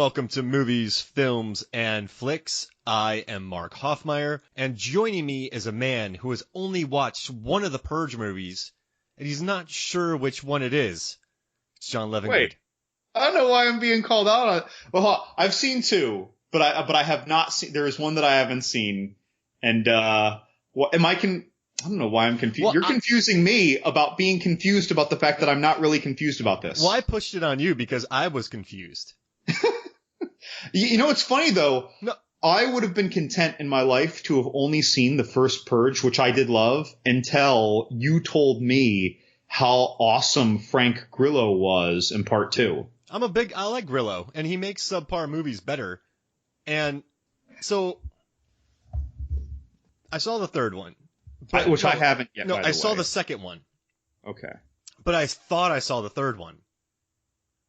Welcome to Movies, Films, and Flicks. I am Mark Hoffmeyer, and joining me is a man who has only watched one of the Purge movies, and he's not sure which one it is. It's John Levingood. Wait, I don't know why I'm being called out on it. Well, I've seen two, but I have not seen. There is one that I haven't seen, and what am I I don't know why I'm confused. Well, You're confusing me about being confused about the fact that I'm not really confused about this. Well, I pushed it on you because I was confused. You know, it's funny though. No. I would have been content in my life to have only seen the first Purge, which I did love, until you told me how awesome Frank Grillo was in part two. I like Grillo, and he makes subpar movies better. And so I saw the third one. I haven't yet. No, by the I saw way. the second one. Okay. But I thought I saw the third one.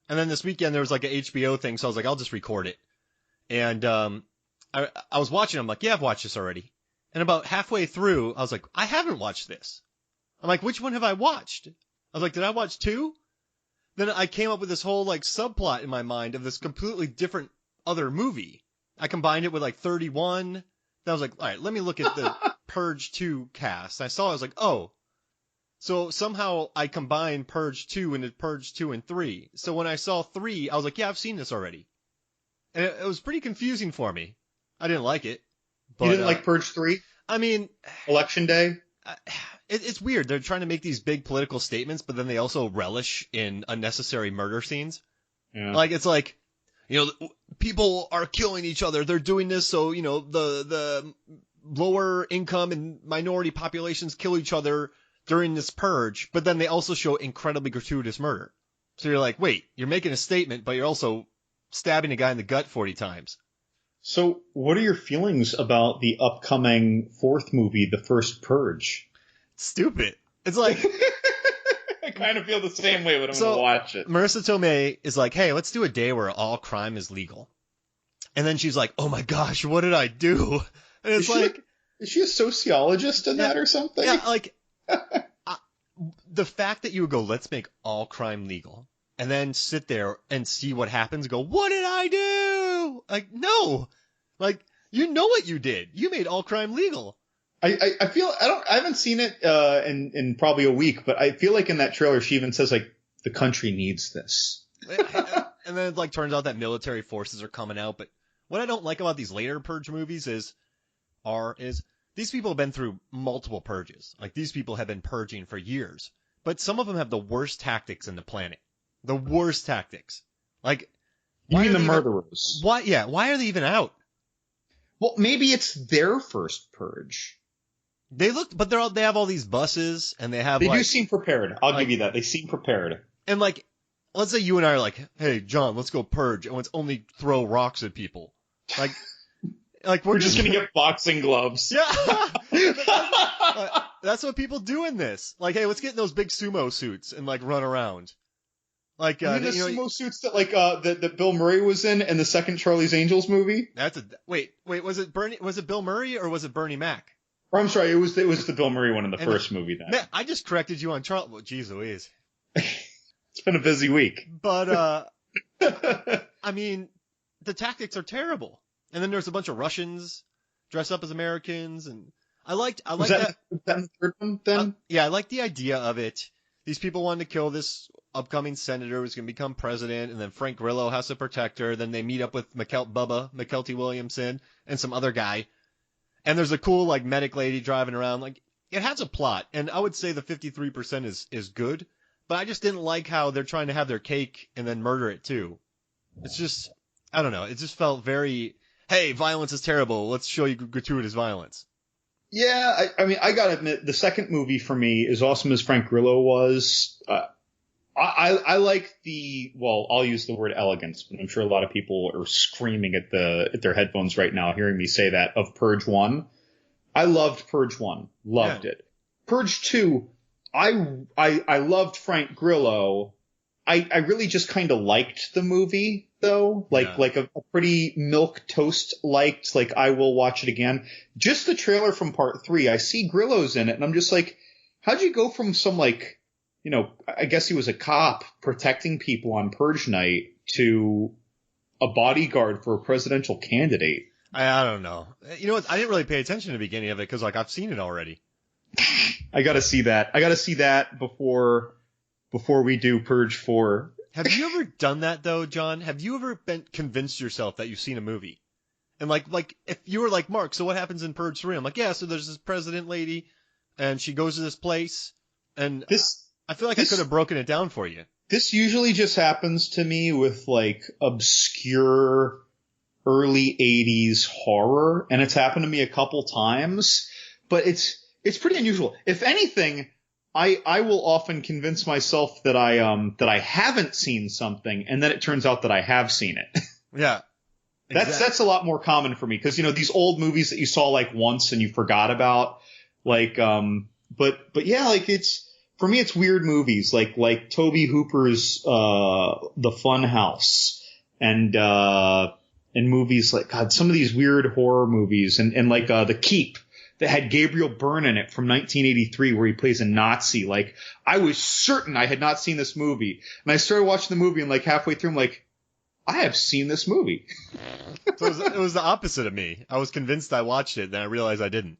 And then this weekend there was like an HBO thing, so I was like, I'll just record it. And I was watching, I'm like, yeah, I've watched this already. And about halfway through, I was like, I haven't watched this. I'm like, which one have I watched? I was like, did I watch two? Then I came up with this whole like subplot in my mind of this completely different other movie. I combined it with like 31. Then I was like, all right, let me look at the Purge 2 cast. I saw it, I was like, oh. So somehow I combined Purge 2 into Purge 2 and 3. So when I saw 3, I was like, yeah, I've seen this already. And it was pretty confusing for me. I didn't like it. But, You didn't like Purge 3? I mean... Election Day? It's weird. They're trying to make these big political statements, but then they also relish in unnecessary murder scenes. Yeah. Like, it's like, you know, people are killing each other. They're doing this so, you know, the lower income and minority populations kill each other during this purge, but then they also show incredibly gratuitous murder. So you're like, wait, you're making a statement, but you're also stabbing a guy in the gut 40 times. So what are your feelings about the upcoming fourth movie, The First Purge? Stupid. It's like... I kind of feel the same way when I'm So, going to watch it. Marissa Tomei is like, hey, let's do a day where all crime is legal. And then she's like, oh my gosh, what did I do? And it's Is she a sociologist in that or something? Yeah, like... the fact that you would go, let's make all crime legal, and then sit there and see what happens, go, what did I do? Like, no. Like, you know what you did. You made all crime legal. I feel I haven't seen it in probably a week, but I feel like in that trailer she even says like the country needs this. And then it like turns out that military forces are coming out. But what I don't like about these later Purge movies is these people have been through multiple purges. Like, these people have been purging for years. But some of them have the worst tactics in the planet. The worst tactics. Like, You mean the murderers? Why are they even out? Well, maybe it's their first purge. But they have all these buses, and they do seem prepared. I'll give you that. They seem prepared. And like, let's say you and I are like, hey, John, let's go purge, and let's only throw rocks at people. Like we're just gonna get boxing gloves. Yeah. That's what people do in this. Like, hey, let's get in those big sumo suits and like run around. Like, the sumo suits that that Bill Murray was in the second Charlie's Angels movie. Wait, was it Bill Murray or was it Bernie Mac? Or I'm sorry, it was the Bill Murray one in the first movie then. Man, I just corrected you on Charlie. Well, geez Louise. It's been a busy week. But I mean, the tactics are terrible. And then there's a bunch of Russians dressed up as Americans, and I liked that. Was that in the third one then? Yeah, I like the idea of it. These people wanted to kill this upcoming senator who's going to become president, and then Frank Grillo has to protect her. Then they meet up with McKelty Williamson, and some other guy. And there's a cool like medic lady driving around. Like, it has a plot, and I would say the 53% is good. But I just didn't like how they're trying to have their cake and then murder it too. It's just, I don't know. It just felt very, hey, violence is terrible. Let's show you gratuitous violence. Yeah, I mean, I gotta admit, the second movie for me, as awesome as Frank Grillo was, I like I'll use the word elegance, but I'm sure a lot of people are screaming at their headphones right now hearing me say that, of Purge 1. I loved Purge 1. Loved it. Purge 2, I loved Frank Grillo. I really just kind of liked the movie, though. Like a pretty milquetoast liked, like, I will watch it again. Just the trailer from part 3, I see Grillo's in it, and I'm just like, how'd you go from some, like, you know, I guess he was a cop protecting people on Purge night to a bodyguard for a presidential candidate? I don't know. You know what? I didn't really pay attention to the beginning of it because, like, I've seen it already. I gotta see that. I gotta see that before we do Purge 4. Have you ever done that, though, John? Have you ever been convinced yourself that you've seen a movie? And, like, if you were like, Mark, so what happens in Purge 3? I'm like, yeah, so there's this president lady, and she goes to this place, and I feel like I could have broken it down for you. This usually just happens to me with, like, obscure early 80s horror, and it's happened to me a couple times, but it's pretty unusual. If anything, I will often convince myself that I haven't seen something, and then it turns out that I have seen it. Yeah. Exactly. That's a lot more common for me, because, you know, these old movies that you saw, like, once and you forgot about, like, but yeah, like, for me, it's weird movies, like Tobe Hooper's, The Fun House, and movies like, God, some of these weird horror movies, and like, The Keep, that had Gabriel Byrne in it from 1983, where he plays a Nazi. Like, I was certain I had not seen this movie, and I started watching the movie, and like halfway through, I'm like, I have seen this movie. So it was the opposite of me. I was convinced I watched it, then I realized I didn't.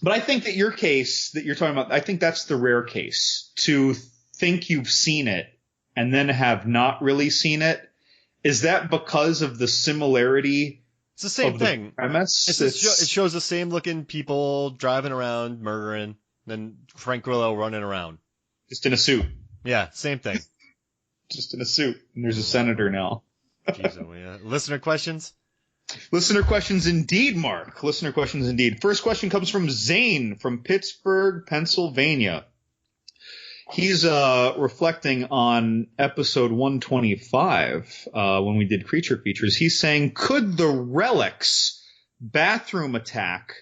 But I think that your case that you're talking about, I think that's the rare case, to think you've seen it and then have not really seen it. Is that because of the similarity? It's the same thing. Premise? It shows the same looking people driving around, murdering, then Frank Grillo running around. Just in a suit. Yeah, same thing. Just in a suit. And there's a senator now. Jeez, oh yeah. Listener questions? Listener questions indeed, Mark. Listener questions indeed. First question comes from Zane from Pittsburgh, Pennsylvania. He's reflecting on episode 125 when we did creature features. He's saying, could the Relic's bathroom attack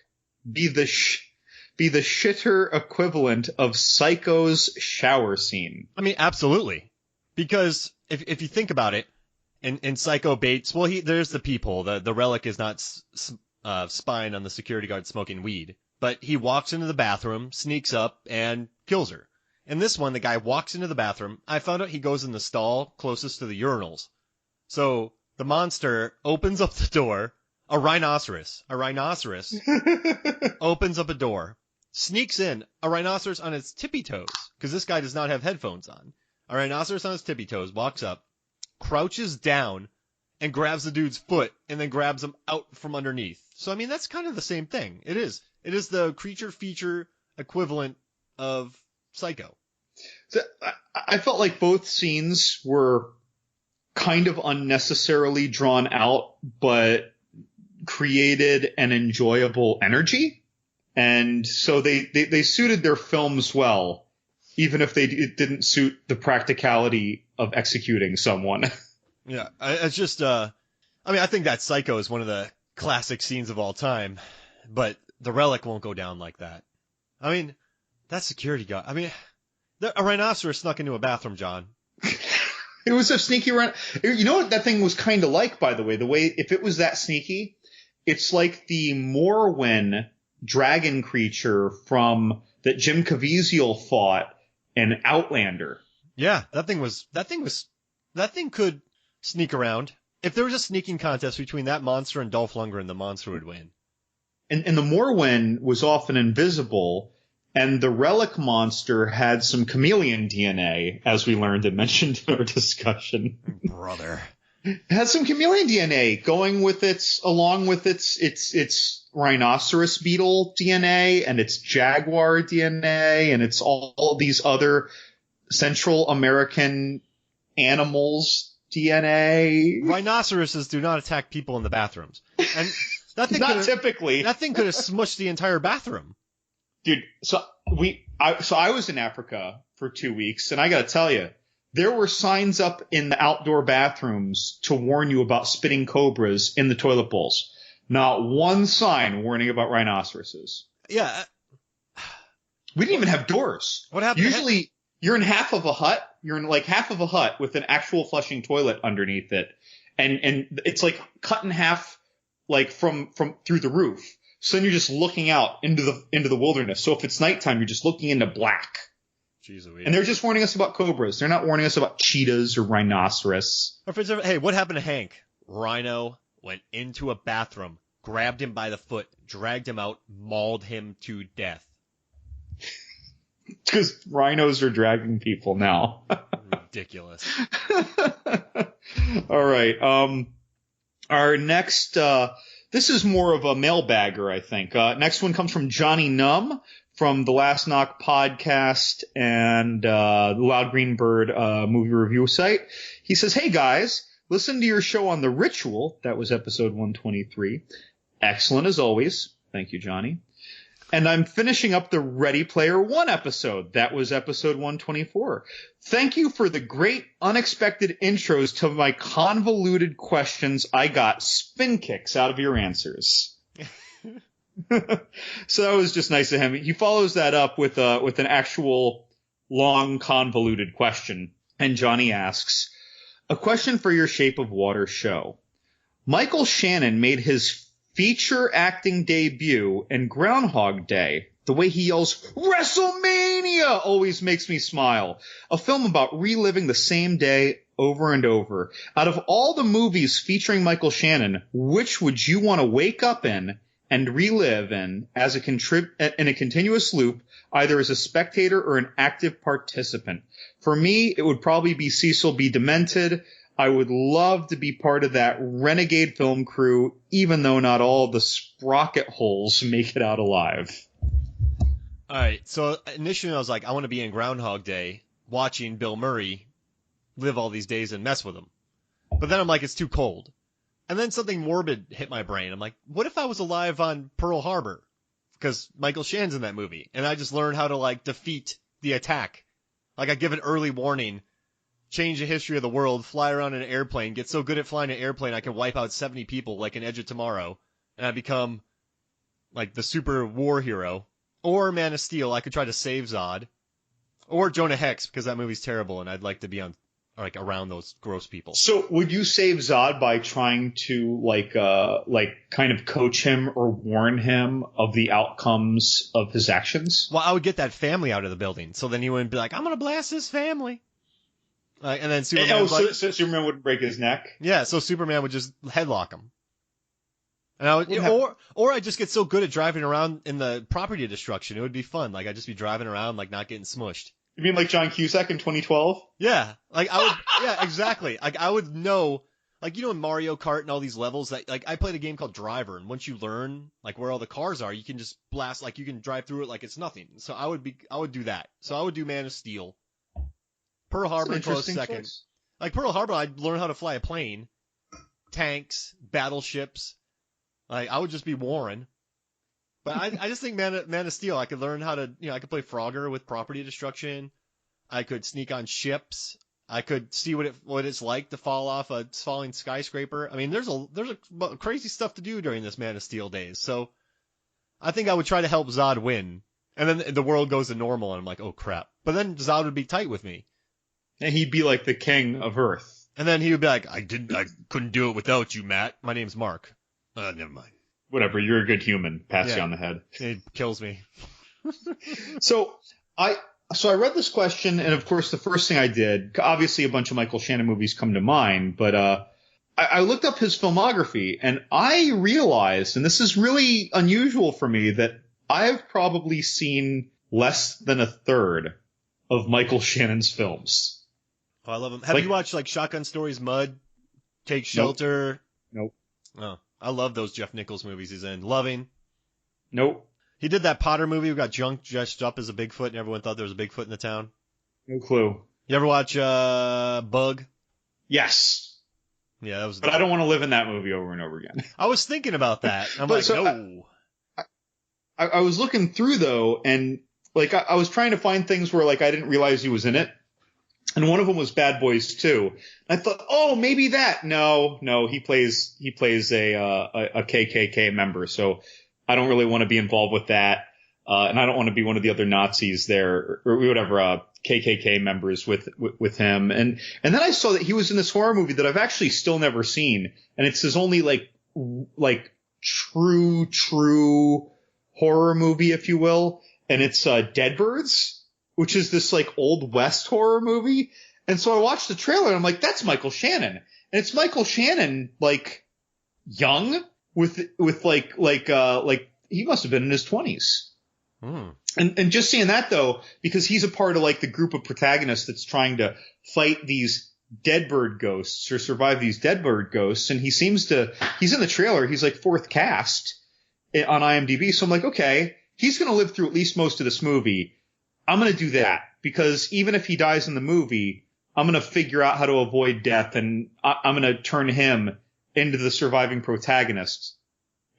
be the shitter equivalent of Psycho's shower scene? I mean, absolutely. Because if you think about it, in Psycho Bates, well, there's the peephole. The Relic is not spying on the security guard smoking weed, but he walks into the bathroom, sneaks up, and kills her. In this one, the guy walks into the bathroom. I found out he goes in the stall closest to the urinals. So the monster opens up the door. A rhinoceros opens up a door, sneaks in. A rhinoceros on its tippy toes, because this guy does not have headphones on. A rhinoceros on his tippy toes walks up, crouches down, and grabs the dude's foot, and then grabs him out from underneath. So, I mean, that's kind of the same thing. It is the creature feature equivalent of Psycho. So, I felt like both scenes were kind of unnecessarily drawn out, but created an enjoyable energy. And so they suited their films well, even if it didn't suit the practicality of executing someone. Yeah, it's just, I think that Psycho is one of the classic scenes of all time, but the Relic won't go down like that. I mean, that security guard, a rhinoceros snuck into a bathroom, John. It was a sneaky run. You know what that thing was kind of like, by the way? If it was that sneaky, it's like the Morwen dragon creature that Jim Caviezel fought in Outlander. Yeah, that thing could sneak around. If there was a sneaking contest between that monster and Dolph Lundgren, the monster would win. And the Morwen was often invisible, and the Relic monster had some chameleon DNA, as we learned and mentioned in our discussion. Brother. It had some chameleon DNA along with its rhinoceros beetle DNA and its jaguar DNA and it's all these other Central American animals DNA. Rhinoceroses do not attack people in the bathrooms. And that thing typically. That thing could have smushed the entire bathroom. Dude, so I was in Africa for 2 weeks, and I gotta tell you, there were signs up in the outdoor bathrooms to warn you about spitting cobras in the toilet bowls. Not one sign warning about rhinoceroses. Yeah. We didn't even have doors. What happened? Usually, you're in half of a hut. You're in like half of a hut with an actual flushing toilet underneath it, and it's like cut in half, like from through the roof. So then you're just looking out into the wilderness. So if it's nighttime, you're just looking into black. Jeez, and they're just warning us about cobras. They're not warning us about cheetahs or rhinoceros. Or if it's hey, what happened to Hank? Rhino went into a bathroom, grabbed him by the foot, dragged him out, mauled him to death. Because rhinos are dragging people now. Ridiculous. All right. Our next, this is more of a mailbagger, I think. Next one comes from Johnny Numb from the Last Knock podcast and the Loud Green Bird movie review site. He says, "Hey guys, listen to your show on The Ritual." That was episode 123. Excellent as always. Thank you, Johnny. And I'm finishing up the Ready Player One episode. That was episode 124. Thank you for the great unexpected intros to my convoluted questions. I got spin kicks out of your answers. So that was just nice of him. He follows that up with an actual long convoluted question. And Johnny asks, "A question for your Shape of Water show. Michael Shannon made his feature acting debut in Groundhog Day. The way he yells, 'WrestleMania!' always makes me smile. A film about reliving the same day over and over. Out of all the movies featuring Michael Shannon, which would you want to wake up in and relive in as in a continuous loop, either as a spectator or an active participant? For me, it would probably be Cecil B. Demented. I would love to be part of that renegade film crew, even though not all the sprocket holes make it out alive." All right, so initially I was like, I want to be in Groundhog Day watching Bill Murray live all these days and mess with him. But then I'm like, it's too cold. And then something morbid hit my brain. I'm like, what if I was alive on Pearl Harbor? Because Michael Shannon's in that movie. And I just learned how to, like, defeat the attack. Like, I give an early warning, change the history of the world, fly around in an airplane, get so good at flying an airplane I can wipe out 70 people like an Edge of Tomorrow. And I become, like, the super war hero. Or Man of Steel, I could try to save Zod. Or Jonah Hex, because that movie's terrible and I'd like to be on, like, around those gross people. So would you save Zod by trying to kind of coach him or warn him of the outcomes of his actions? Well, I would get that family out of the building, so then he wouldn't be like, I'm going to blast this family. And then Superman so Superman wouldn't break his neck? Yeah, so Superman would just headlock him. And I would, or I'd just get so good at driving around in the property destruction, it would be fun. Like, I'd just be driving around, like, not getting smushed. You mean like John Cusack in 2012? Yeah, like I would, yeah, exactly. Like I would know, like, you know, in Mario Kart and all these levels, that, like, I played a game called Driver, and once you learn, like, where all the cars are, you can just blast, like, you can drive through it like it's nothing. So I would do that. So I would do Man of Steel. Pearl Harbor, close second. Choice. Like Pearl Harbor, I'd learn how to fly a plane, tanks, battleships. Like, I would just be Warren. But I just think Man of Steel, I could learn how to, you know, I could play Frogger with property destruction. I could sneak on ships. I could see what it's like to fall off a falling skyscraper. I mean, there's a crazy stuff to do during this Man of Steel days. So I think I would try to help Zod win. And then the world goes to normal and I'm like, oh crap. But then Zod would be tight with me. And he'd be like the king of Earth. And then he would be like, I couldn't do it without you, Matt. My name's Mark. Never mind. Whatever, you're a good human. Pass you on the head. It kills me. So I read this question, and of course the first thing I did, obviously a bunch of Michael Shannon movies come to mind, but I looked up his filmography, and I realized, and this is really unusual for me, that I've probably seen less than a third of Michael Shannon's films. Oh, I love him. Have you watched, like, Shotgun Stories, Mud, Take Shelter? Nope. Oh. I love those Jeff Nichols movies he's in. Loving. Nope. He did that Potter movie who got junk dressed up as a Bigfoot and everyone thought there was a Bigfoot in the town. No clue. You ever watch Bug? Yes. Yeah, that was. But I don't want to live in that movie over and over again. I was thinking about that. I'm like, no. I was looking through though, and like I was trying to find things where like I didn't realize he was in it. And one of them was Bad Boys 2. I thought, oh, maybe that. No, he plays a KKK member. So I don't really want to be involved with that. And I don't want to be one of the other Nazis there or whatever, KKK members with him. And then I saw that he was in this horror movie that I've actually still never seen. And it's his only like true horror movie, if you will. And it's, Deadbirds, which is this like old West horror movie. And so I watched the trailer and I'm like, that's Michael Shannon. And it's Michael Shannon, like, young with like he must have been in his 20s. And just seeing that, though, because he's a part of, like, the group of protagonists that's trying to fight these deadbird ghosts or survive these deadbird ghosts. And he's in the trailer. He's like fourth cast on IMDb. So I'm like, okay, he's going to live through at least most of this movie. I'm going to do that because even if he dies in the movie, I'm going to figure out how to avoid death. And I'm going to turn him into the surviving protagonist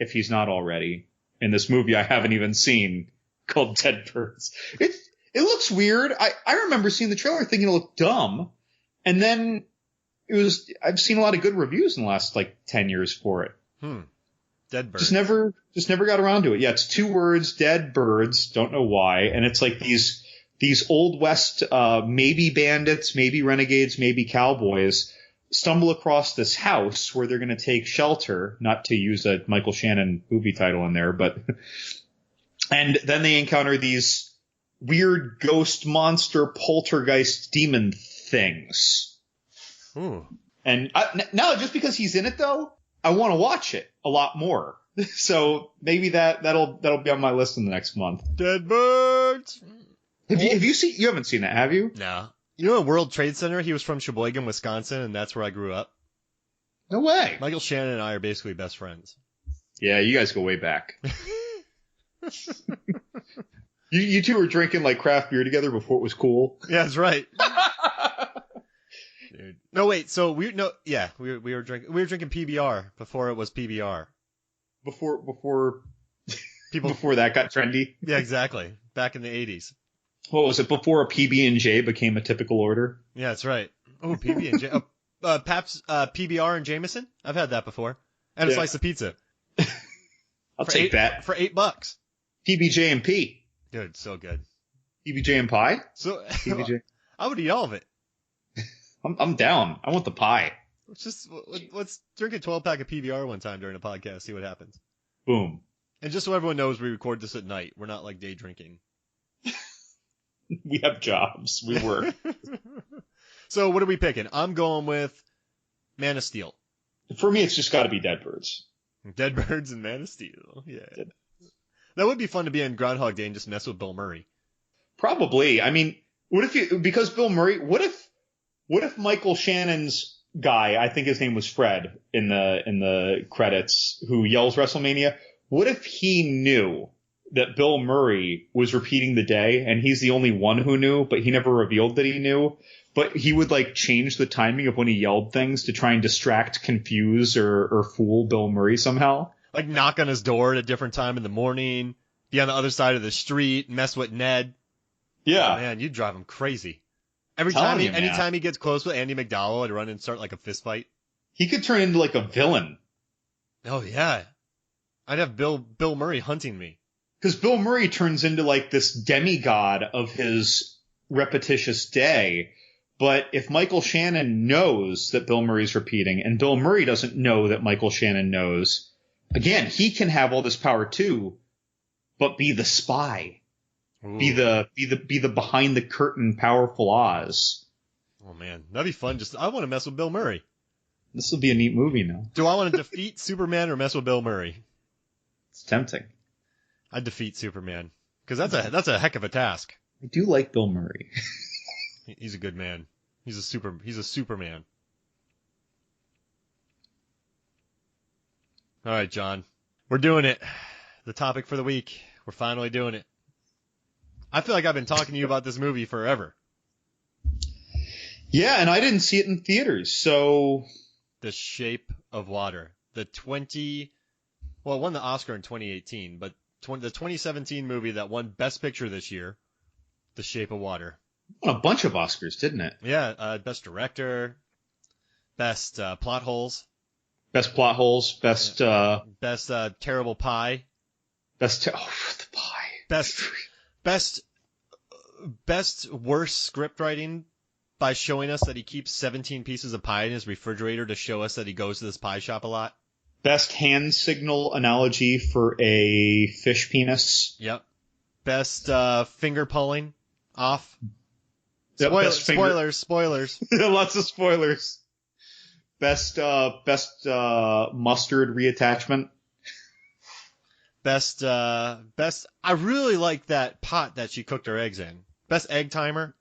if he's not already in this movie I haven't even seen called Dead Birds. It looks weird. I remember seeing the trailer thinking it looked dumb. And then I've seen a lot of good reviews in the last, like, 10 years for it. Dead Birds. Just never got around to it. Yeah, it's 2 words, Dead Birds. Don't know why. And it's like these Old West, maybe bandits, maybe renegades, maybe cowboys stumble across this house where they're going to take shelter, not to use a Michael Shannon movie title in there, but, and then they encounter these weird ghost monster poltergeist demon things. And now, just because he's in it, though, I want to watch it a lot more. So maybe that'll be on my list in the next month. Dead Birds. Have you seen? You haven't seen that, have you? No. You know, World Trade Center. He was from Sheboygan, Wisconsin, and that's where I grew up. No way. Michael Shannon and I are basically best friends. Yeah, you guys go way back. You two were drinking, like, craft beer together before it was cool. Yeah, that's right. Dude. No, wait. So we were drinking PBR before it was PBR. Before that got trendy. Yeah, exactly. Back in the 80s. What was it? Before a PB&J became a typical order. Yeah, that's right. Oh, PB&J. Pabst PBR and Jameson. I've had that before. And a slice of pizza. I'll take that for $8. PBJ and P. Dude, so good. PBJ and pie. So PBJ. I would eat all of it. I'm down. I want the pie. Let's drink a 12-pack of PBR one time during a podcast, see what happens. Boom. And just so everyone knows, we record this at night. We're not like day drinking. We have jobs. We work. So what are we picking? I'm going with Man of Steel. For me, it's just got to be Dead Birds. Dead Birds and Man of Steel. Yeah. That would be fun to be in Groundhog Day and just mess with Bill Murray. Probably. I mean, because Bill Murray, what if Michael Shannon's guy, I think his name was Fred in the credits, who yells WrestleMania, what if he knew that Bill Murray was repeating the day and he's the only one who knew, but he never revealed that he knew, but he would, like, change the timing of when he yelled things to try and distract, confuse, or fool Bill Murray somehow? Like knock on his door at a different time in the morning, be on the other side of the street, mess with Ned. Yeah. Oh, man, you'd drive him crazy. Anytime he gets close with Andy McDowell, I'd run and start like a fist fight. He could turn into like a villain. Oh yeah. I'd have Bill Murray hunting me. Because Bill Murray turns into like this demigod of his repetitious day. But if Michael Shannon knows that Bill Murray's repeating and Bill Murray doesn't know that Michael Shannon knows, again, he can have all this power too, but be the spy. Ooh. Be the behind the curtain powerful Oz. Oh man, that'd be fun. I want to mess with Bill Murray. This will be a neat movie now. Do I want to defeat Superman or mess with Bill Murray? It's tempting. I'd defeat Superman because that's a heck of a task. I do like Bill Murray. He's a good man. He's a Superman. All right, John. We're doing it. The topic for the week. We're finally doing it. I feel like I've been talking to you about this movie forever. Yeah, and I didn't see it in theaters, so... The Shape of Water. It won the Oscar in 2018, but the 2017 movie that won Best Picture this year, The Shape of Water. Won a bunch of Oscars, didn't it? Yeah, Best Director, Best Plot Holes. Best Plot Holes, Best Terrible Pie. The pie. Best worst script writing by showing us that he keeps 17 pieces of pie in his refrigerator to show us that he goes to this pie shop a lot. Best hand signal analogy for a fish penis. Yep. Best finger pulling off. Yep, Spoilers. Lots of spoilers. Best mustard reattachment. Best. I really like that pot that she cooked her eggs in. Best egg timer.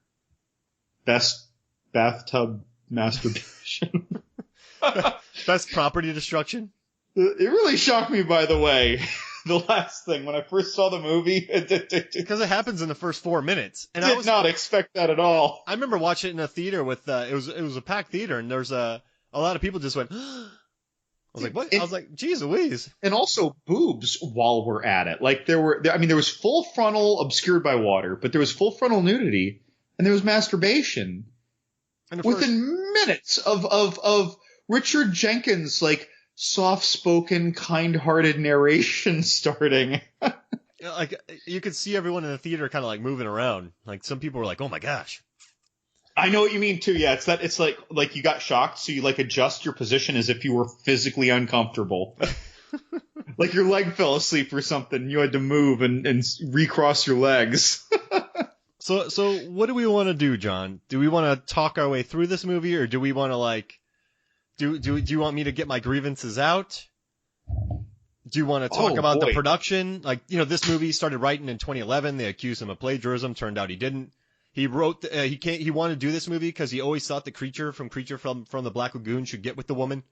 Best bathtub masturbation. Best property destruction. It really shocked me, by the way. The last thing when I first saw the movie, Because it happens in the first 4 minutes, and I did not expect that at all. I remember watching it in a theater with it was a packed theater, and there's a lot of people just went. I was like, what? I was like, geez Louise. And also boobs while we're at it. Like there was full frontal obscured by water, but there was full frontal nudity, and there was masturbation within minutes of Richard Jenkins, like, soft-spoken, kind-hearted narration starting. Like, you could see everyone in the theater kind of like moving around. Like, some people were like, oh my gosh. I know what you mean too. Yeah, it's like you got shocked, so you like adjust your position as if you were physically uncomfortable. Like your leg fell asleep or something. You had to move and recross your legs. So what do we want to do, John? Do we want to talk our way through this movie, or do we want to like do you want me to get my grievances out? Do you want to talk about the production? Like, this movie started writing in 2011. They accused him of plagiarism. Turned out he didn't. He wrote he wanted to do this movie because he always thought the creature from the Black Lagoon should get with the woman.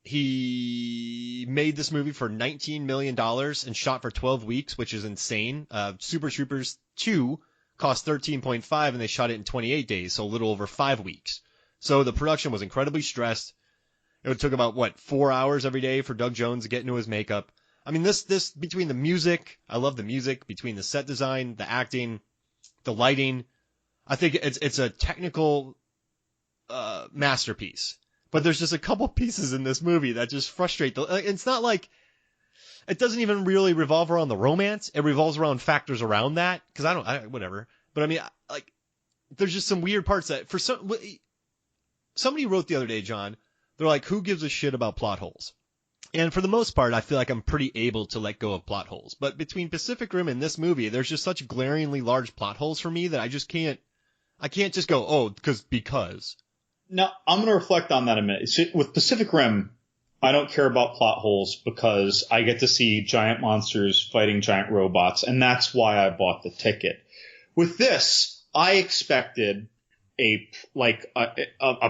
He made this movie for $19 million and shot for 12 weeks, which is insane. Super Troopers 2 cost 13.5 and they shot it in 28 days, so a little over 5 weeks. So the production was incredibly stressed. It took about 4 hours every day for Doug Jones to get into his makeup. I mean, this between the music, I love the music, between the set design, the acting, the lighting, I think it's a technical masterpiece. But there's just a couple pieces in this movie that just frustrate. It's not like it doesn't even really revolve around the romance. It revolves around factors around that. Because whatever. But I mean, like, there's just some weird parts that somebody wrote the other day, John. They're like, who gives a shit about plot holes? And for the most part, I feel like I'm pretty able to let go of plot holes. But between Pacific Rim and this movie, there's just such glaringly large plot holes for me that I just can't. I can't just go, oh, because. No, I'm going to reflect on that a minute. See, with Pacific Rim, I don't care about plot holes because I get to see giant monsters fighting giant robots, and that's why I bought the ticket. With this, I expected a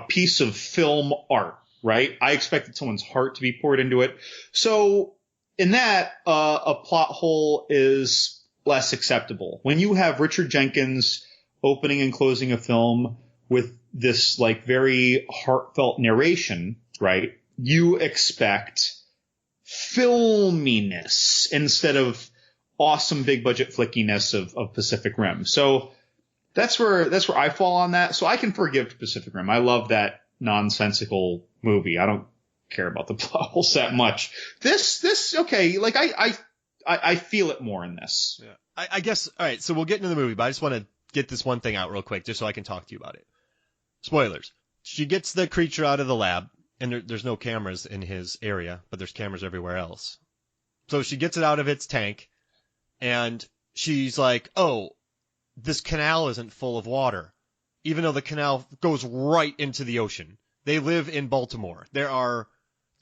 piece of film art, right? I expected someone's heart to be poured into it. So in that, a plot hole is less acceptable. When you have Richard Jenkins opening and closing a film with this like very heartfelt narration, right? You expect filminess instead of awesome big budget flickiness of Pacific Rim. So that's where I fall on that. So I can forgive Pacific Rim. I love that nonsensical movie. I don't care about the plot holes that much. This okay. Like I feel it more in this. Yeah. I guess. All right. So we'll get into the movie, but I just want to get this one thing out real quick, just so I can talk to you about it. Spoilers. She gets the creature out of the lab, and there's no cameras in his area, but there's cameras everywhere else. So she gets it out of its tank, and she's like, oh, this canal isn't full of water, even though the canal goes right into the ocean. They live in Baltimore. There are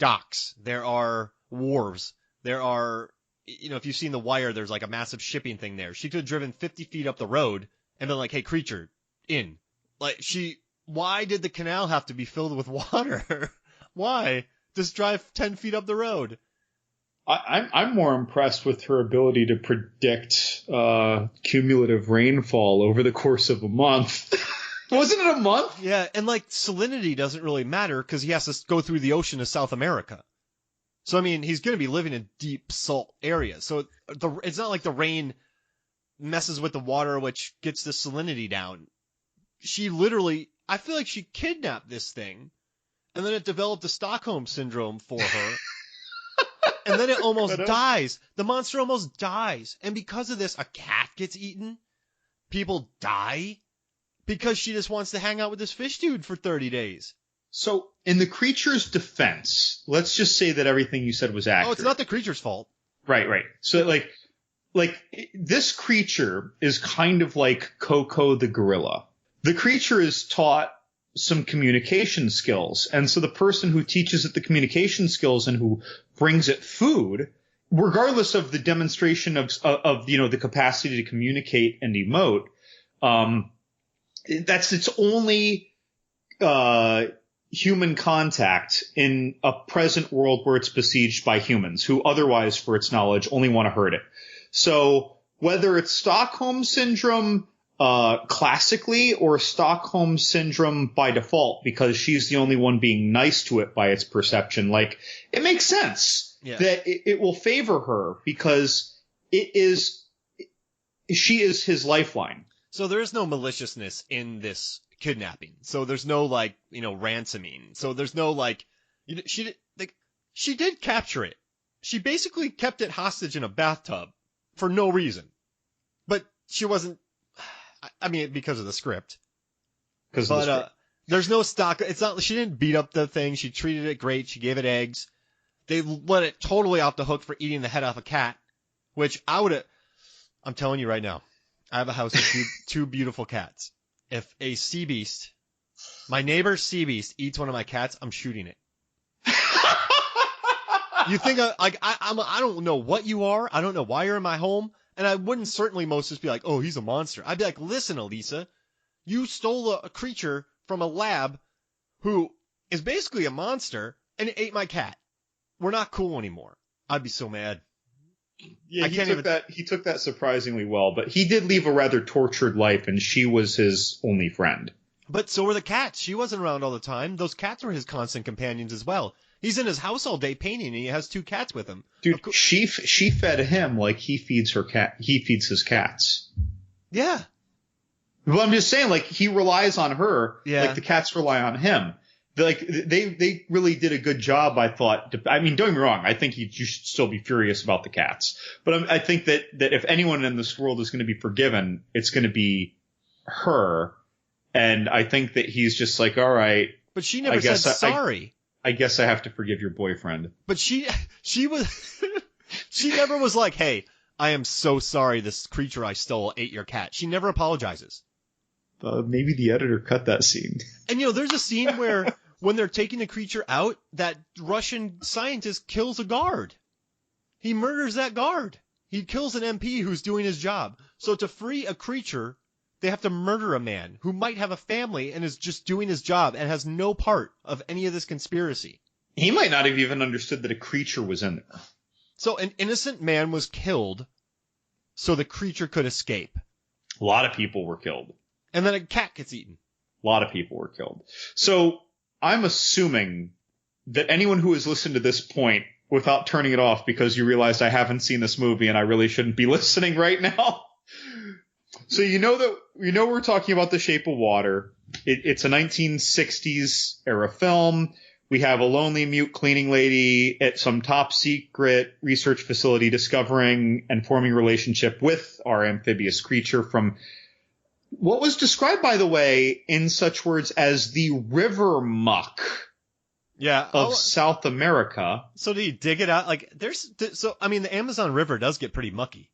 docks. There are wharves. There are, if you've seen The Wire, there's like a massive shipping thing there. She could have driven 50 feet up the road and been like, hey, creature, in. Why did the canal have to be filled with water? Why? Just drive 10 feet up the road. I'm more impressed with her ability to predict cumulative rainfall over the course of a month. Wasn't it a month? Yeah, and salinity doesn't really matter because he has to go through the ocean to South America. So, I mean, he's going to be living in deep salt areas. So it's not like the rain messes with the water, which gets the salinity down. She literally, I feel like she kidnapped this thing, and then it developed the Stockholm Syndrome for her. And then it almost dies. The monster almost dies. And because of this, a cat gets eaten. People die because she just wants to hang out with this fish dude for 30 days. So in the creature's defense, let's just say that everything you said was accurate. Oh, it's not the creature's fault. Right. So like this creature is kind of like Coco the gorilla. The creature is taught some communication skills. And so the person who teaches it the communication skills and who brings it food, regardless of the demonstration of the capacity to communicate and emote, that's its only human contact in a present world where it's besieged by humans who otherwise, for its knowledge, only want to hurt it. So whether it's Stockholm Syndrome classically or Stockholm Syndrome by default, because she's the only one being nice to it by its perception, like, it makes sense that it will favor her because she is his lifeline. So there is no maliciousness in this kidnapping. So there's no, like, ransoming. So there's no, like, she did capture it. She basically kept it hostage in a bathtub for no reason. But she wasn't, because of the script. There's no stock. It's not, she didn't beat up the thing. She treated it great. She gave it eggs. They let it totally off the hook for eating the head off a cat, which I'm telling you right now, I have a house with two beautiful cats. If a sea beast, my neighbor's sea beast, eats one of my cats, I'm shooting it. You think I don't know what you are. I don't know why you're in my home. And I wouldn't certainly most just be like, oh, he's a monster. I'd be like, listen, Elisa, you stole a creature from a lab who is basically a monster and it ate my cat. We're not cool anymore. I'd be so mad. Yeah, he took that surprisingly well, but he did leave a rather tortured life, and she was his only friend. But so were the cats. She wasn't around all the time. Those cats were his constant companions as well. He's in his house all day painting, and he has 2 cats with him. Dude, she fed him like he feeds her cat. He feeds his cats. Yeah. Well, I'm just saying, like, he relies on her. Yeah. Like the cats rely on him. Like, they really did a good job, I thought. I mean, don't get me wrong. I think you should still be furious about the cats. But I think that if anyone in this world is going to be forgiven, it's going to be her. And I think that he's just like, all right. But she never said sorry. I guess I have to forgive your boyfriend. But she never was like, hey, I am so sorry this creature I stole ate your cat. She never apologizes. Maybe the editor cut that scene. And, there's a scene where when they're taking the creature out, that Russian scientist kills a guard. He murders that guard. He kills an MP who's doing his job. So to free a creature, they have to murder a man who might have a family and is just doing his job and has no part of any of this conspiracy. He might not have even understood that a creature was in there. So an innocent man was killed so the creature could escape. A lot of people were killed. And then a cat gets eaten. A lot of people were killed. So I'm assuming that anyone who has listened to this point without turning it off because you realized I haven't seen this movie and I really shouldn't be listening right now. So we're talking about The Shape of Water. It's a 1960s era film. We have a lonely mute cleaning lady at some top secret research facility discovering and forming a relationship with our amphibious creature from what was described, by the way, in such words as the river muck of South America. So did he dig it out? Like, the Amazon River does get pretty mucky.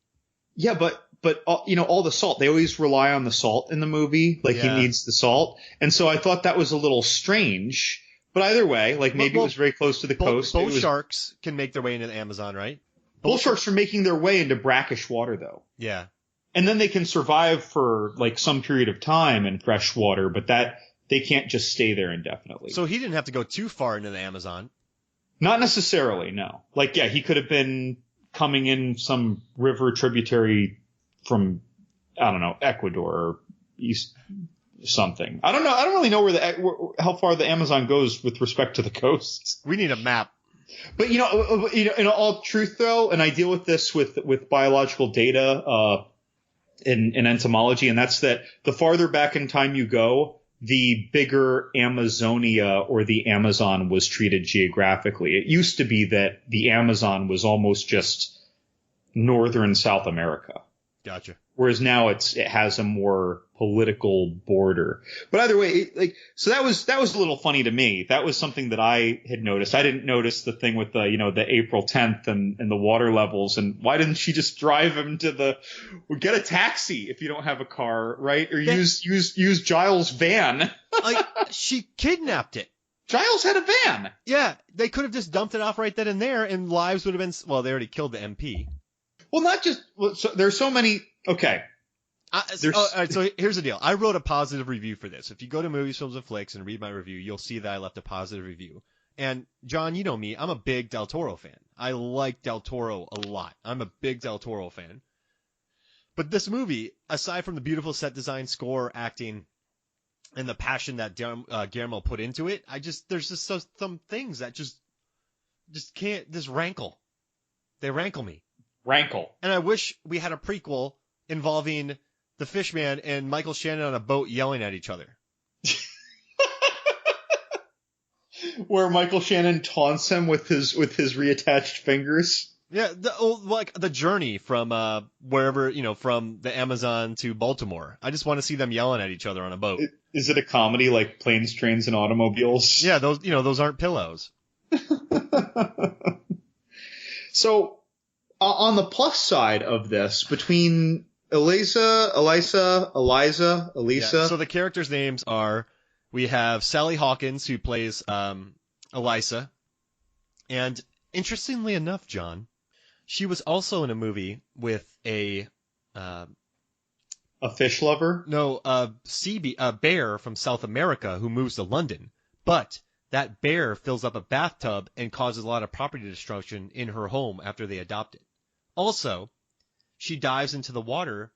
Yeah, but all the salt, they always rely on the salt in the movie. Like, he needs the salt. And so I thought that was a little strange. But either way, like, maybe it was very close to the coast. Bull sharks can make their way into the Amazon, right? Bull sharks are making their way into brackish water, though. Yeah. And then they can survive for, like, some period of time in fresh water, but they can't just stay there indefinitely. So he didn't have to go too far into the Amazon. Not necessarily, no. Like, yeah, he could have been coming in some river tributary from, I don't know, Ecuador or East something. I don't know. I don't really know how far the Amazon goes with respect to the coasts. We need a map. But in all truth, though, and I deal with this with biological data in entomology, and that's that the farther back in time you go, the bigger Amazonia or the Amazon was treated geographically. It used to be that the Amazon was almost just northern South America. Gotcha. Whereas now it has a more political border. But either way, so that was a little funny to me. That was something that I had noticed. I didn't notice the thing with the April 10th and the water levels. And why didn't she just drive him to get a taxi if you don't have a car, right? Or use Giles' van. Like, she kidnapped it. Giles had a van. Yeah, they could have just dumped it off right then and there, and lives would have been. Well, they already killed the MP. Well, not just. So there's so many. Okay. All right, so here's the deal. I wrote a positive review for this. If you go to Movies, Films, and Flicks and read my review, you'll see that I left a positive review. And, John, you know me. I'm a big Del Toro fan. I like Del Toro a lot. I'm a big Del Toro fan. But this movie, aside from the beautiful set design, score, acting, and the passion that Guillermo put into it, there's just some things that just can't, just rankle. They rankle me. Rankle. And I wish we had a prequel involving the Fishman and Michael Shannon on a boat yelling at each other. Where Michael Shannon taunts him with his reattached fingers. Yeah, the journey from wherever, from the Amazon to Baltimore. I just want to see them yelling at each other on a boat. Is it a comedy like Planes, Trains, and Automobiles? Yeah, those aren't pillows. So, on the plus side of this, between Elisa. Yeah, so the characters' names are, we have Sally Hawkins, who plays Elisa. And interestingly enough, John, she was also in a movie with a fish lover? No, a bear from South America who moves to London. But that bear fills up a bathtub and causes a lot of property destruction in her home after they adopt it. Also, she dives into the water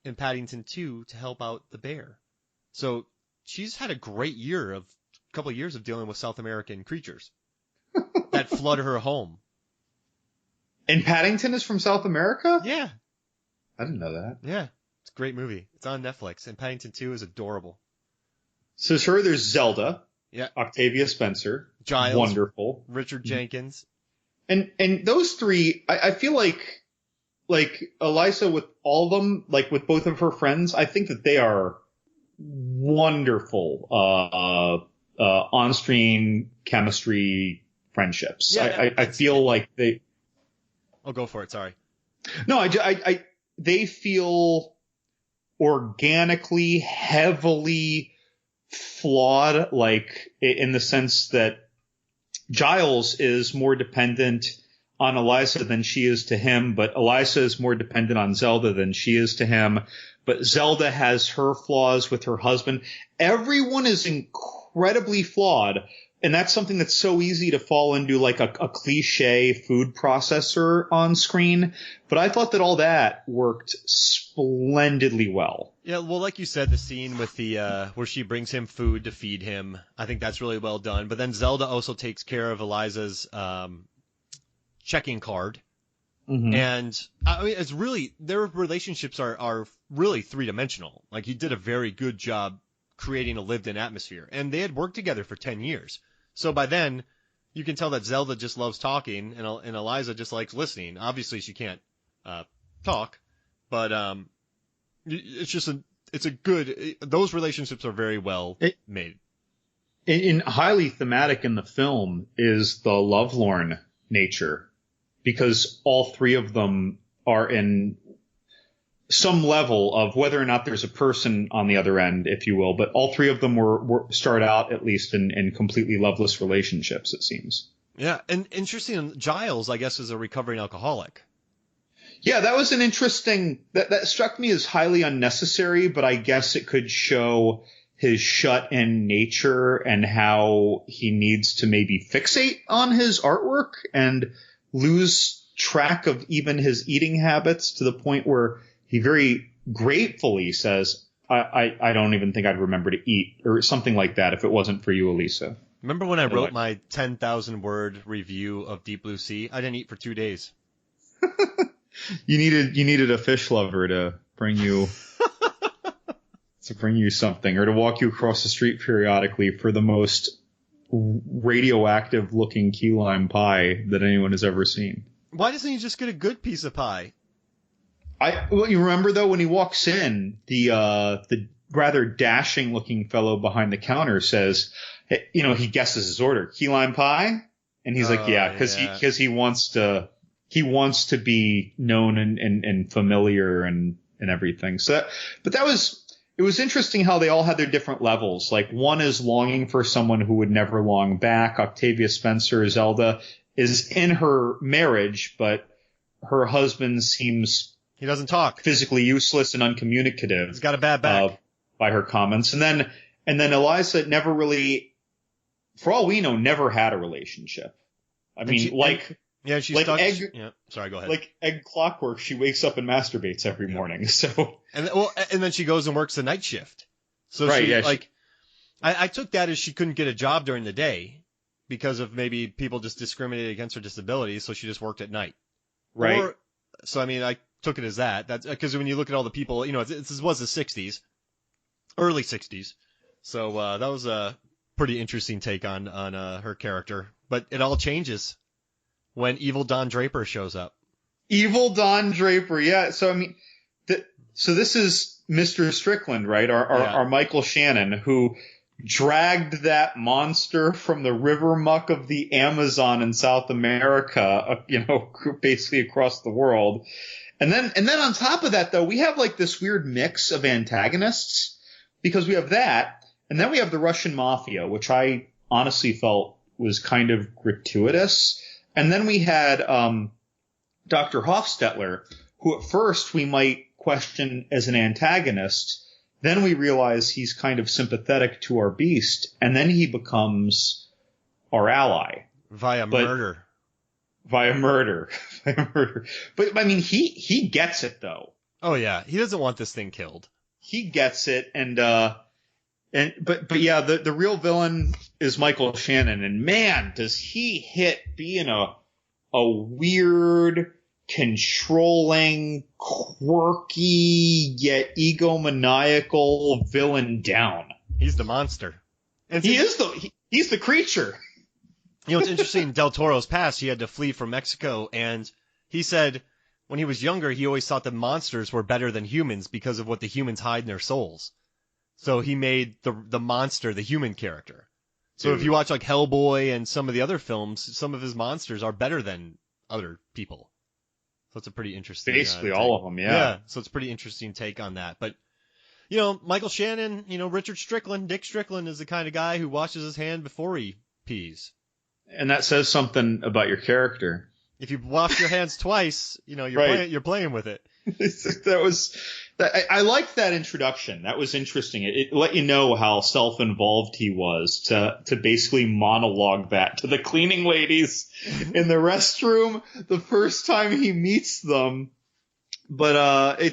in Paddington 2 to help out the bear. So she's had a great couple of years of dealing with South American creatures that flood her home. And Paddington is from South America? Yeah. I didn't know that. Yeah. It's a great movie. It's on Netflix, and Paddington 2 is adorable. So sure, there's Zelda. Yeah. Octavia Spencer. Giles. Wonderful. Richard Jenkins. And those three, I feel like Elisa with all of them, like with both of her friends, I think that they are wonderful on-screen chemistry friendships. Yeah, I feel like they. Oh, go for it. Sorry. No, they feel organically, heavily flawed, like in the sense that Giles is more dependent on Elisa than she is to him, but Elisa is more dependent on Zelda than she is to him. But Zelda has her flaws with her husband. Everyone is incredibly flawed. And that's something that's so easy to fall into, like a cliche food processor on screen. But I thought that all that worked splendidly well. Yeah, well, like you said, the scene with the where she brings him food to feed him, I think that's really well done. But then Zelda also takes care of Eliza's checking card. Mm-hmm. And I mean, it's really, their relationships are really three-dimensional. Like, he did a very good job creating a lived-in atmosphere. And they had worked together for 10 years. So by then, you can tell that Zelda just loves talking and Eliza just likes listening. Obviously, she can't talk, but it's a good. Those relationships are very well made. In highly thematic in the film is the lovelorn nature, because all three of them are in some level of whether or not there's a person on the other end, if you will, but all three of them were start out at least in completely loveless relationships, it seems. Yeah, and interesting, Giles, I guess, is a recovering alcoholic. Yeah, that was an interesting, that struck me as highly unnecessary, but I guess it could show his shut-in nature and how he needs to maybe fixate on his artwork and lose track of even his eating habits to the point where he very gratefully says, I don't even think I'd remember to eat, or something like that if it wasn't for you, Elisa. Remember when I wrote my 10,000-word review of Deep Blue Sea? I didn't eat for 2 days. You needed a fish lover to bring you something, or to walk you across the street periodically for the most radioactive looking key lime pie that anyone has ever seen. Why doesn't he just get a good piece of pie? Well, you remember though when he walks in, the rather dashing looking fellow behind the counter says, he guesses his order, key lime pie. And he's like, yeah, because he wants to be known and familiar and everything. So, but it was interesting how they all had their different levels. Like one is longing for someone who would never long back. Octavia Spencer, Zelda, is in her marriage, but her husband seems he doesn't talk, physically useless and uncommunicative. He's got a bad back by her comments. And then Eliza never really, for all we know, never had a relationship. She's like stuck. Sorry, go ahead. Like egg clockwork, she wakes up and masturbates every morning. So and then she goes and works the night shift. So I took that as she couldn't get a job during the day because of maybe people just discriminated against her disability, so she just worked at night. Right. I took it as that. That's because when you look at all the people, this was the 60s, early 60s. So that was a pretty interesting take on her character. But it all changes when evil Don Draper shows up. Evil Don Draper, yeah. So so this is Mr. Strickland, right? Our Michael Shannon, who dragged that monster from the river muck of the Amazon in South America, basically across the world. And then on top of that, though, we have like this weird mix of antagonists because we have that, and then we have the Russian mafia, which I honestly felt was kind of gratuitous. And then we had Dr. Hofstetler, who at first we might question as an antagonist. Then we realize he's kind of sympathetic to our beast, and then he becomes our ally. Via murder. But, I mean, he gets it, though. Oh, yeah. He doesn't want this thing killed. He gets it, but yeah, the real villain is Michael Shannon, and man, does he hit being a weird, controlling, quirky, yet egomaniacal villain down. He's the monster. And he's the creature. It's interesting. Del Toro's past, he had to flee from Mexico, and he said when he was younger, he always thought that monsters were better than humans because of what the humans hide in their souls. So he made the monster the human character. So If you watch like Hellboy and some of the other films, some of his monsters are better than other people. So it's a pretty interesting. Basically, all of them, yeah. Yeah. So it's a pretty interesting take on that. But, Michael Shannon, Richard Strickland, Dick Strickland is the kind of guy who washes his hand before he pees. And that says something about your character. If you wash your hands twice, you're playing with it. I liked that introduction. That was interesting. It let you know how self-involved he was to basically monologue that to the cleaning ladies in the restroom the first time he meets them. But I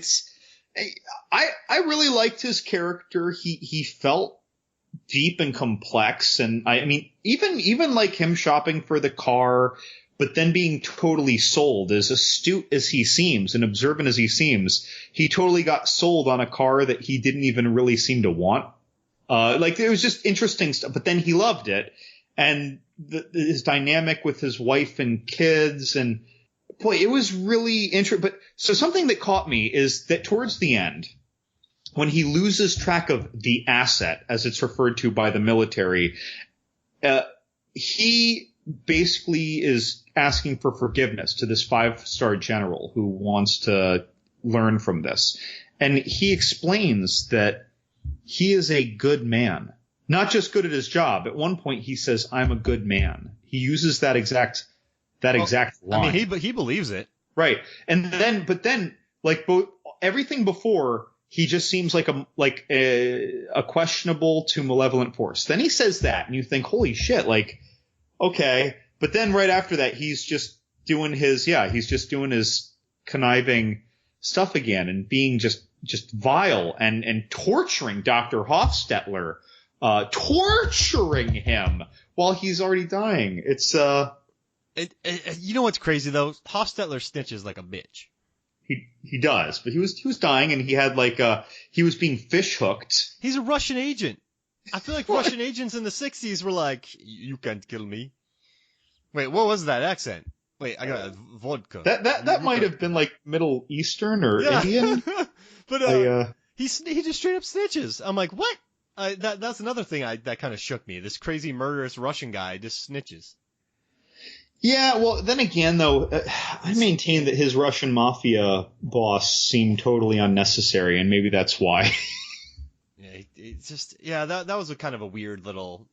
really liked his character. He felt deep and complex, and I mean even like him shopping for the car, but then being totally sold. As astute as he seems and observant as he seems, he totally got sold on a car that he didn't even really seem to want. It was just interesting stuff, but then he loved it. And his dynamic with his wife and kids, and boy, it was really interesting. But so something that caught me is that towards the end, when he loses track of the asset, as it's referred to by the military, he basically is asking for forgiveness to this 5-star general who wants to learn from this. And he explains that he is a good man, not just good at his job. At one point he says, "I'm a good man." He uses that exact line. I mean, he believes it. Right. But then everything before, he just seems like a questionable to malevolent force. Then he says that, and you think, holy shit, okay. But then right after that, he's just doing his conniving stuff again, and being just vile and torturing Dr. Hofstetler, torturing him while he's already dying. It's you know what's crazy though? Hofstetler snitches like a bitch. He does, but he was dying, and he had he was being fish hooked. He's a Russian agent. I feel like Russian agents in the 60s were like, "You can't kill me." Wait, what was that accent? Wait, I got vodka. That might have been like Middle Eastern or Indian. But He just straight up snitches. I'm like, what? That's another thing that kind of shook me. This crazy murderous Russian guy just snitches. Yeah, well, then again, though, I maintain that his Russian mafia boss seemed totally unnecessary, and maybe that's why. That was a kind of a weird little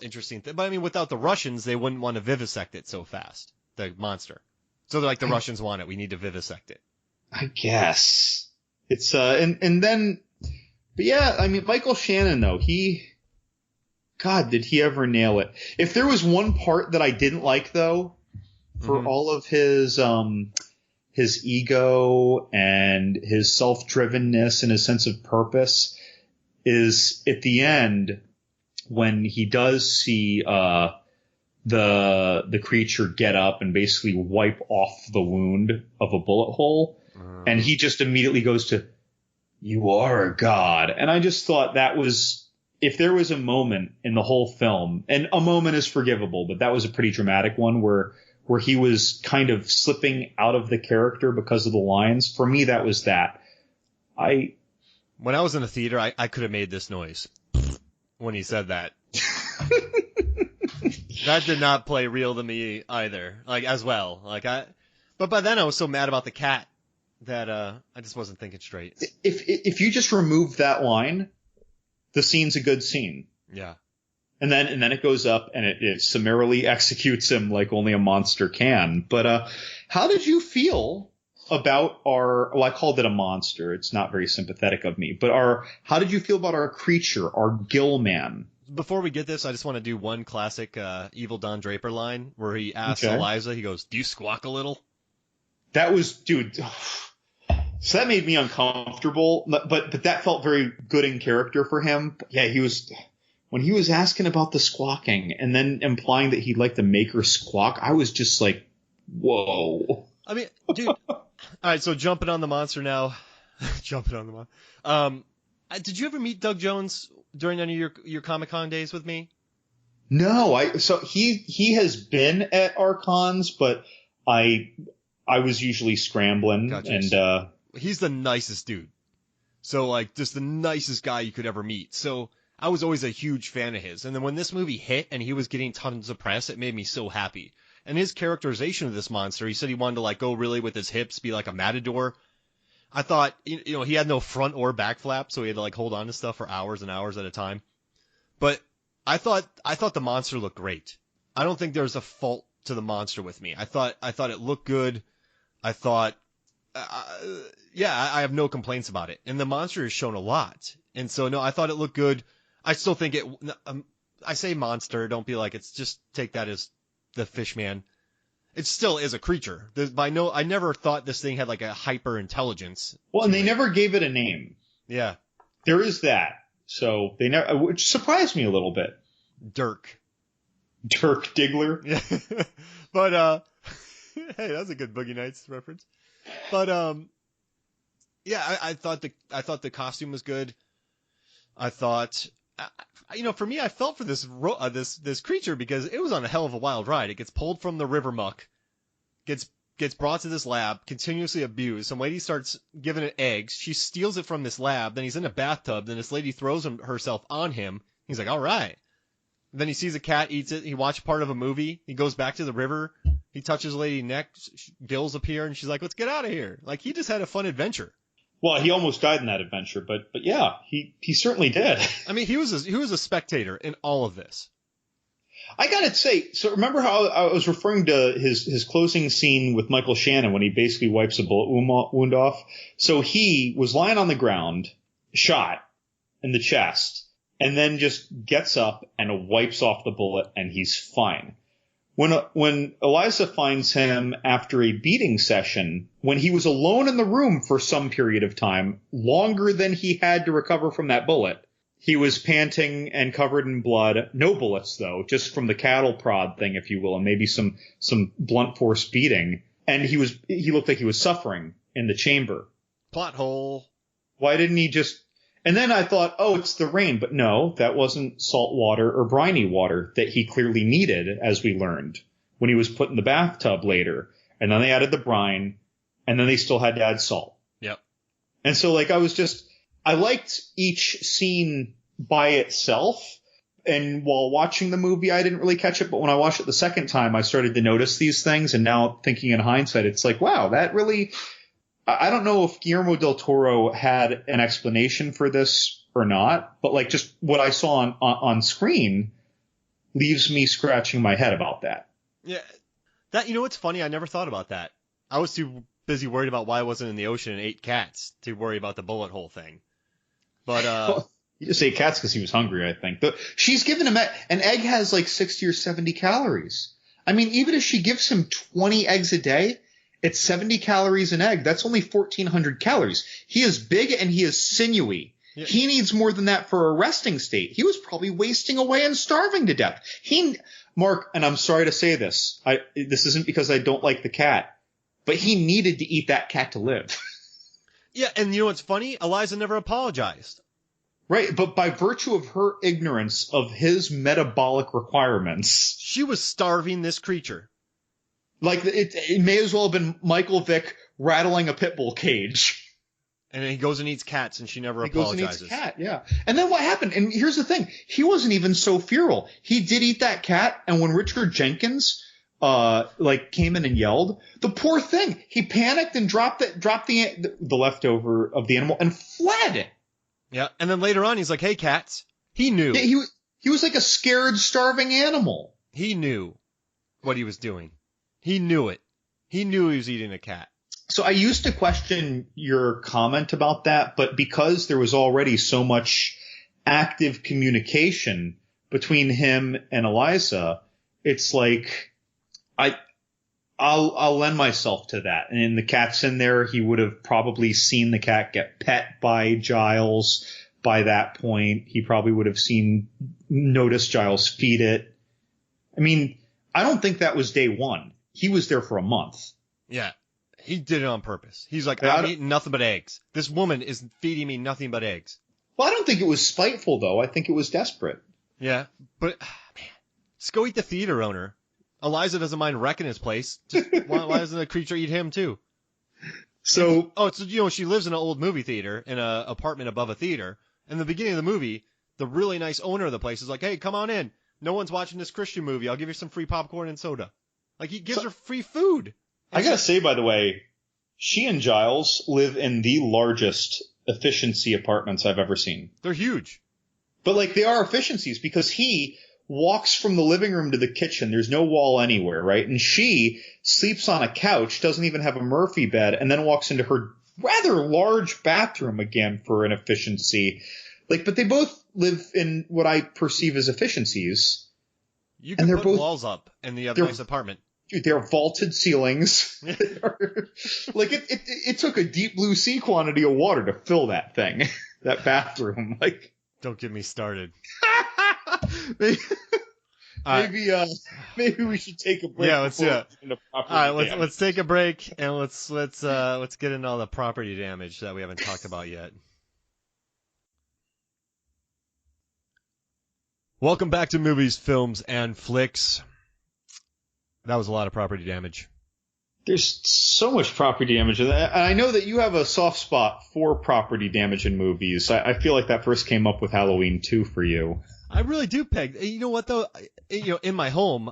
interesting thing. But I mean, without the Russians, they wouldn't want to vivisect it so fast, the monster. So they're like, the Russians want it, we need to vivisect it. I guess. It's, and then, but yeah, I mean, Michael Shannon, though, God, did he ever nail it? If there was one part that I didn't like, though, for all of his ego and his self-drivenness and his sense of purpose, is at the end when he does see the creature get up and basically wipe off the wound of a bullet hole, and he just immediately goes to, "You are a god," and I just thought that was. If there was a moment in the whole film, and a moment is forgivable, but that was a pretty dramatic one where he was kind of slipping out of the character because of the lines. For me, that was that. When I was in the theater, I could have made this noise when he said that. That did not play real to me either, like as well. But by then I was so mad about the cat that I just wasn't thinking straight. If you just remove that line, the scene's a good scene. Yeah. And then it goes up and it summarily executes him like only a monster can. But how did you feel about I called it a monster. It's not very sympathetic of me. But how did you feel about our creature, our gill man? Before we get this, I just want to do one classic Evil Don Draper line where he asks Eliza, he goes, "Do you squawk a little?" That was, dude... So that made me uncomfortable, but that felt very good in character for him. Yeah, when he was asking about the squawking and then implying that he'd like to make her squawk, I was just like, whoa. I mean, dude. All right, so jumping on the monster now. Jumping on the monster. Did you ever meet Doug Jones during any of your Comic-Con days with me? No, so he has been at our cons, but I was usually scrambling. Gotcha. And he's the nicest dude. So, like, just the nicest guy you could ever meet. So, I was always a huge fan of his. And then when this movie hit and he was getting tons of press, it made me so happy. And his characterization of this monster, he said he wanted to, like, go really with his hips, be like a matador. I thought, he had no front or back flap, so he had to, like, hold on to stuff for hours and hours at a time. But I thought the monster looked great. I don't think there's a fault to the monster with me. I thought it looked good. I thought, I have no complaints about it. And the monster has shown a lot. And so, no, I thought it looked good. I still think I say monster, don't be like, it's just take that as the fish man. It still is a creature. I never thought this thing had like a hyper intelligence. Well, and they never gave it a name. Yeah. There is that. So they never, which surprised me a little bit. Dirk Diggler. Yeah. But, hey, that's a good Boogie Nights reference. But I thought the costume was good. I thought, for me, I felt for this creature because it was on a hell of a wild ride. It gets pulled from the river muck, gets brought to this lab, continuously abused. Some lady starts giving it eggs. She steals it from this lab. Then he's in a bathtub. Then this lady throws herself on him. He's like, all right. Then he sees a cat, eats it. He watched part of a movie. He goes back to the river. He touches the lady's neck. Gills appear, and she's like, let's get out of here. Like, he just had a fun adventure. Well, he almost died in that adventure, but yeah, he certainly did. I mean, he was a spectator in all of this. I gotta say, so remember how I was referring to his closing scene with Michael Shannon when he basically wipes a bullet wound off? So he was lying on the ground, shot in the chest, and then just gets up and wipes off the bullet, and he's fine. When Eliza finds him after a beating session, when he was alone in the room for some period of time, longer than he had to recover from that bullet, he was panting and covered in blood. No bullets, though, just from the cattle prod thing, if you will, and maybe some blunt force beating. And he looked like he was suffering in the chamber. Plot hole. Why didn't he just... And then I thought, oh, it's the rain. But no, that wasn't salt water or briny water that he clearly needed, as we learned, when he was put in the bathtub later. And then they added the brine, and then they still had to add salt. Yep. And so like I liked each scene by itself. And while watching the movie, I didn't really catch it. But when I watched it the second time, I started to notice these things. And now thinking in hindsight, it's like, wow, that really, I don't know if Guillermo del Toro had an explanation for this or not, but like just what I saw on screen leaves me scratching my head about that. Yeah. That, you know what's funny? I never thought about that. I was too busy worried about why I wasn't in the ocean and ate cats to worry about the bullet hole thing. But, you just ate cats because he was hungry, I think. But she's given him an egg has like 60 or 70 calories. I mean, even if she gives him 20 eggs a day, it's 70 calories an egg. That's only 1,400 calories. He is big and he is sinewy. Yeah. He needs more than that for a resting state. He was probably wasting away and starving to death. Mark, and I'm sorry to say this. This isn't because I don't like the cat, but he needed to eat that cat to live. Yeah, and you know what's funny? Eliza never apologized. Right, but by virtue of her ignorance of his metabolic requirements, she was starving this creature. Like it may as well have been Michael Vick rattling a pit bull cage. And then he goes and eats cats, and she never apologizes. He goes and eats cat, yeah. And then what happened? And here's the thing: he wasn't even so feral. He did eat that cat, and when Richard Jenkins came in and yelled, the poor thing, he panicked and dropped the leftover of the animal and fled. Yeah, and then later on, he's like, "Hey, cats." He knew. Yeah, he was like a scared, starving animal. He knew what he was doing. He knew it. He knew he was eating a cat. So I used to question your comment about that, but because there was already so much active communication between him and Eliza, it's like I'll lend myself to that. And the cat's in there. He would have probably seen the cat get pet by Giles by that point. He probably would have noticed Giles feed it. I mean, I don't think that was day one. He was there for a month. Yeah. He did it on purpose. He's like, I'm eating nothing but eggs. This woman is feeding me nothing but eggs. Well, I don't think it was spiteful, though. I think it was desperate. Yeah. But, man, just go eat the theater owner. Eliza doesn't mind wrecking his place. Just, why doesn't the creature eat him too? So, she lives in an old movie theater in an apartment above a theater. In the beginning of the movie, the really nice owner of the place is like, "Hey, come on in. No one's watching this Christian movie. I'll give you some free popcorn and soda." Like he gives her free food. I gotta say, by the way, she and Giles live in the largest efficiency apartments I've ever seen. They're huge. But like they are efficiencies because he walks from the living room to the kitchen. There's no wall anywhere, right? And she sleeps on a couch, doesn't even have a Murphy bed, and then walks into her rather large bathroom again for an efficiency. Like, but they both live in what I perceive as efficiencies. You can put walls up in the nice apartment. Dude, they're vaulted ceilings. Like it took a deep blue sea quantity of water to fill that thing, that bathroom. Like, don't get me started. Maybe we should take a break. Yeah, let's do it. All right, let's take a break and let's get into all the property damage that we haven't talked about yet. Welcome back to Movies, Films, and Flicks. That was a lot of property damage. There's so much property damage. And I know that you have a soft spot for property damage in movies. I feel like that first came up with Halloween 2 for you. I really do, Peg. You know what, though? In my home,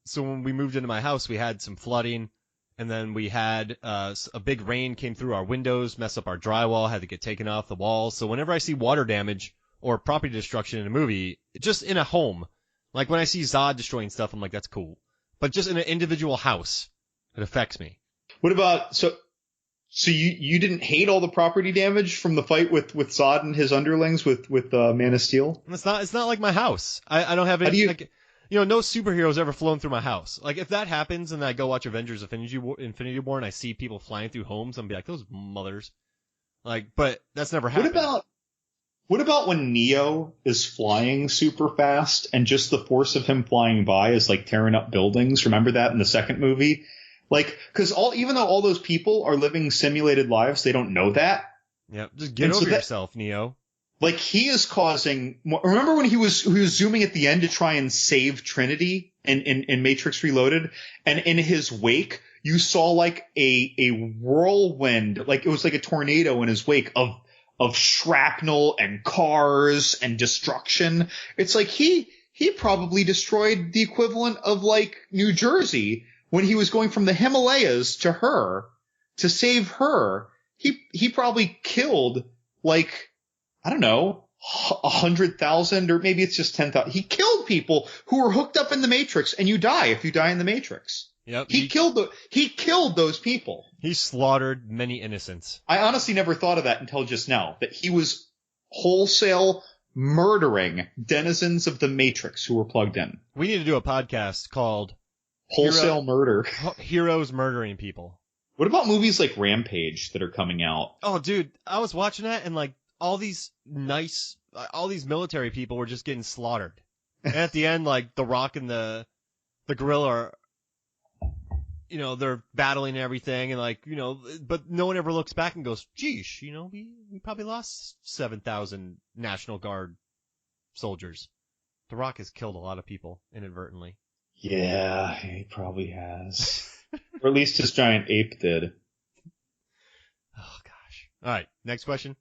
so when we moved into my house, we had some flooding, and then we had a big rain came through our windows, messed up our drywall, had to get taken off the walls. So whenever I see water damage or property destruction in a movie, just in a home, like when I see Zod destroying stuff, I'm like, that's cool. But just in an individual house, it affects me. What about so you didn't hate all the property damage from the fight with Zod and his underlings with Man of Steel? It's not like my house. I don't have any no superheroes ever flown through my house. Like if that happens and I go watch Avengers Infinity War and I see people flying through homes, I'm be like, those mothers. Like, but that's never happened. What about when Neo is flying super fast and just the force of him flying by is like tearing up buildings? Remember that in the second movie? Like, because even though all those people are living simulated lives, they don't know that. Yeah, just get over yourself, Neo. Like he is causing. Remember when he was zooming at the end to try and save Trinity in Matrix Reloaded, and in his wake you saw like a whirlwind, like it was like a tornado in his wake of shrapnel and cars and destruction. It's like he probably destroyed the equivalent of like New Jersey when he was going from the Himalayas to her to save her. He probably killed like, I don't know, 100,000, or maybe it's just 10,000. He killed people who were hooked up in the Matrix, and you die if you die in the Matrix. Yep. He killed those people. He slaughtered many innocents. I honestly never thought of that until just now, that he was wholesale murdering denizens of the Matrix who were plugged in. We need to do a podcast called Wholesale Murder. Heroes Murdering People. What about movies like Rampage that are coming out? Oh, dude, I was watching that, and like all these military people were just getting slaughtered. And at the end, like The Rock and the gorilla are, you know, they're battling and everything, and like, you know, but no one ever looks back and goes, geesh, you know, we probably lost 7,000 National Guard soldiers. The Rock has killed a lot of people inadvertently. Yeah, he probably has. Or at least his giant ape did. Oh, gosh. All right, next question.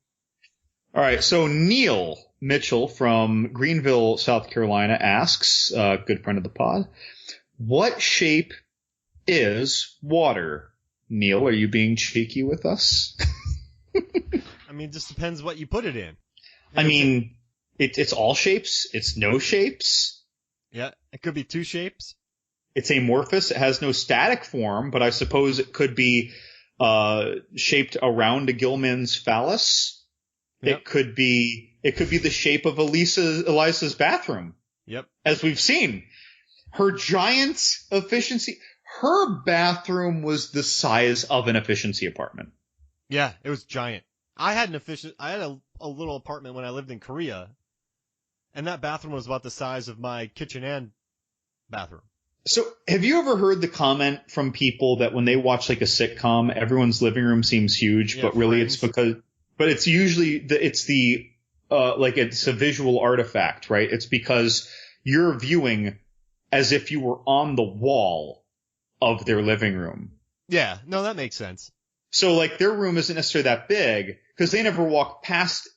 All right, so Neil Mitchell from Greenville, South Carolina asks, good friend of the pod, what shape is water? Neil, are you being cheeky with us? I mean, it just depends what you put it in. I mean, it's all shapes. It's no shapes. Yeah, it could be two shapes. It's amorphous. It has no static form, but I suppose it could be shaped around a Gilman's phallus. Yep. It could be the shape of Elisa's bathroom. Yep. As we've seen. Her giant efficiency. Her bathroom was the size of an efficiency apartment. Yeah, it was giant. I had a little apartment when I lived in Korea, and that bathroom was about the size of my kitchen and bathroom. So have you ever heard the comment from people that when they watch like a sitcom, everyone's living room seems huge, but really Friends. It's usually it's a visual artifact, right? It's because you're viewing as if you were on the wall of their living room. Yeah, no, that makes sense. So like their room isn't necessarily that big because they never walk past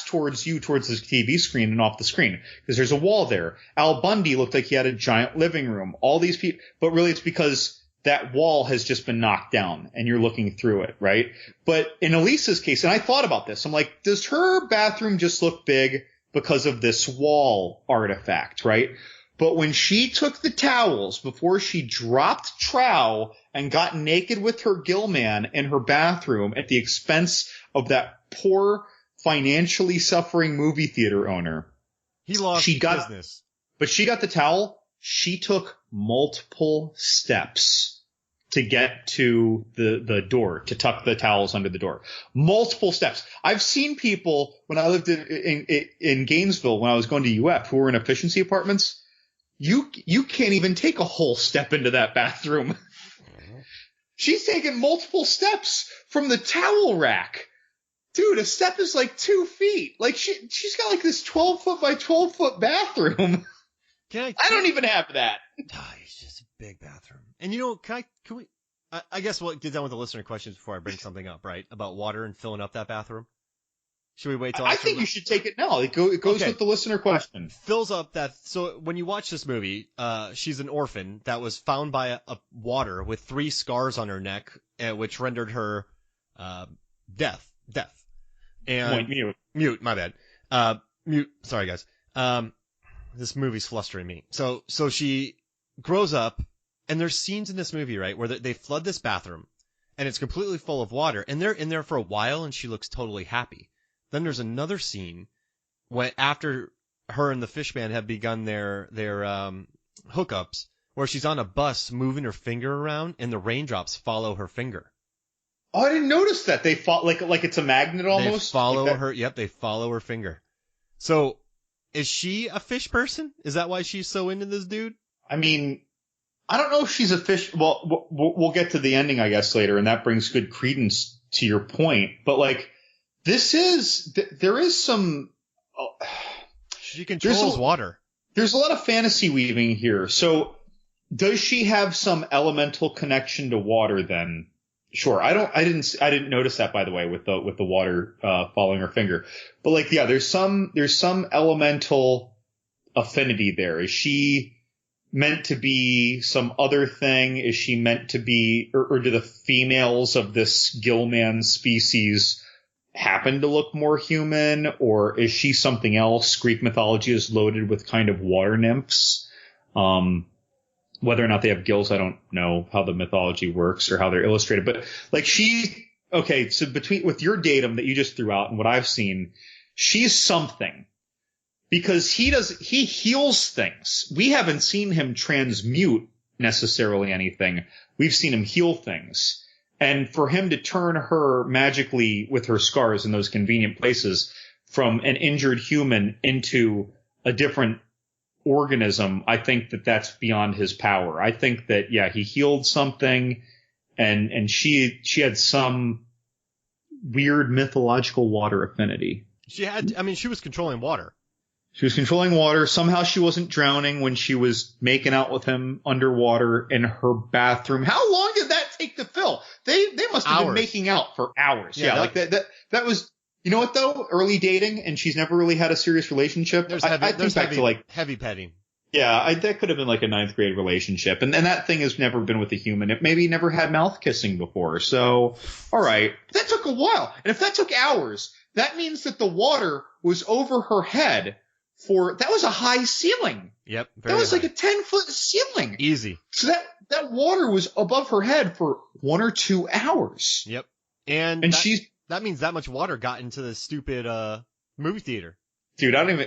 towards the TV screen and off the screen because there's a wall there. Al Bundy looked like he had a giant living room. All these people, but really it's because that wall has just been knocked down and you're looking through it, right? But in Elisa's case, and I thought about this, I'm like, does her bathroom just look big because of this wall artifact, right? But when she took the towels before she dropped trow and got naked with her gill man in her bathroom at the expense of that poor financially suffering movie theater owner. He lost business. But she got the towel. She took multiple steps to get to the door, to tuck the towels under the door. Multiple steps. I've seen people when I lived in Gainesville when I was going to UF who were in efficiency apartments. You can't even take a whole step into that bathroom. She's taken multiple steps from the towel rack. Dude, a step is like 2 feet. Like she's got like this 12-foot by 12-foot bathroom. I don't even have that. Oh, it's just a big bathroom. And you know, can we? I guess we'll get done with the listener questions before I bring something up, right? About water and filling up that bathroom. Should we wait till? I think you should take it now. It goes with the listener question. Fills up that. So when you watch this movie, she's an orphan that was found by a water with 3 scars on her neck, which rendered her deaf. And mute. My bad. Mute. Sorry, guys. This movie's flustering me. So she grows up, and there's scenes in this movie, right, where they flood this bathroom, and it's completely full of water, and they're in there for a while, and she looks totally happy. Then there's another scene when after her and the fish man have begun their hookups, where she's on a bus moving her finger around, and the raindrops follow her finger. Oh, I didn't notice that. They follow like it's a magnet almost. They follow her. Yep, they follow her finger. So, is she a fish person? Is that why she's so into this dude? I mean, I don't know if she's a fish. Well, we'll get to the ending, I guess, later, and that brings good credence to your point. But like, there is some. She controls water. There's a lot of fantasy weaving here. So Does she have some elemental connection to water then? Sure. I didn't notice that, by the way, with the water, following her finger. But like, yeah, there's some elemental affinity there. Is she meant to be some other thing? Is she meant to be, or do the females of this Gillman species happen to look more human? Or is she something else? Greek mythology is loaded with kind of water nymphs. Whether or not they have gills, I don't know how the mythology works or how they're illustrated. But like okay, so with your datum that you just threw out and what I've seen, she's something. Because he heals things. We haven't seen him transmute necessarily anything. We've seen him heal things. And for him to turn her magically with her scars in those convenient places from an injured human into a different organism, I think that that's beyond his power. I think that, yeah, he healed something and she had some weird mythological water affinity. She was controlling water. She was controlling water. Somehow she wasn't drowning when she was making out with him underwater in her bathroom. How long did that take to fill? They must have been making out for hours. Yeah, like that was, you know what though? Early dating, and she's never really had a serious relationship. I think back to like heavy petting. Yeah, that could have been like a 9th grade relationship. And that thing has never been with a human. It maybe never had mouth kissing before. So, all right. That took a while. And if that took hours, that means that the water was over her head that was a high ceiling. Yep. That was like a 10-foot ceiling. Easy. So that water was above her head for 1 or 2 hours. Yep. And that means that much water got into the stupid, movie theater. Dude, even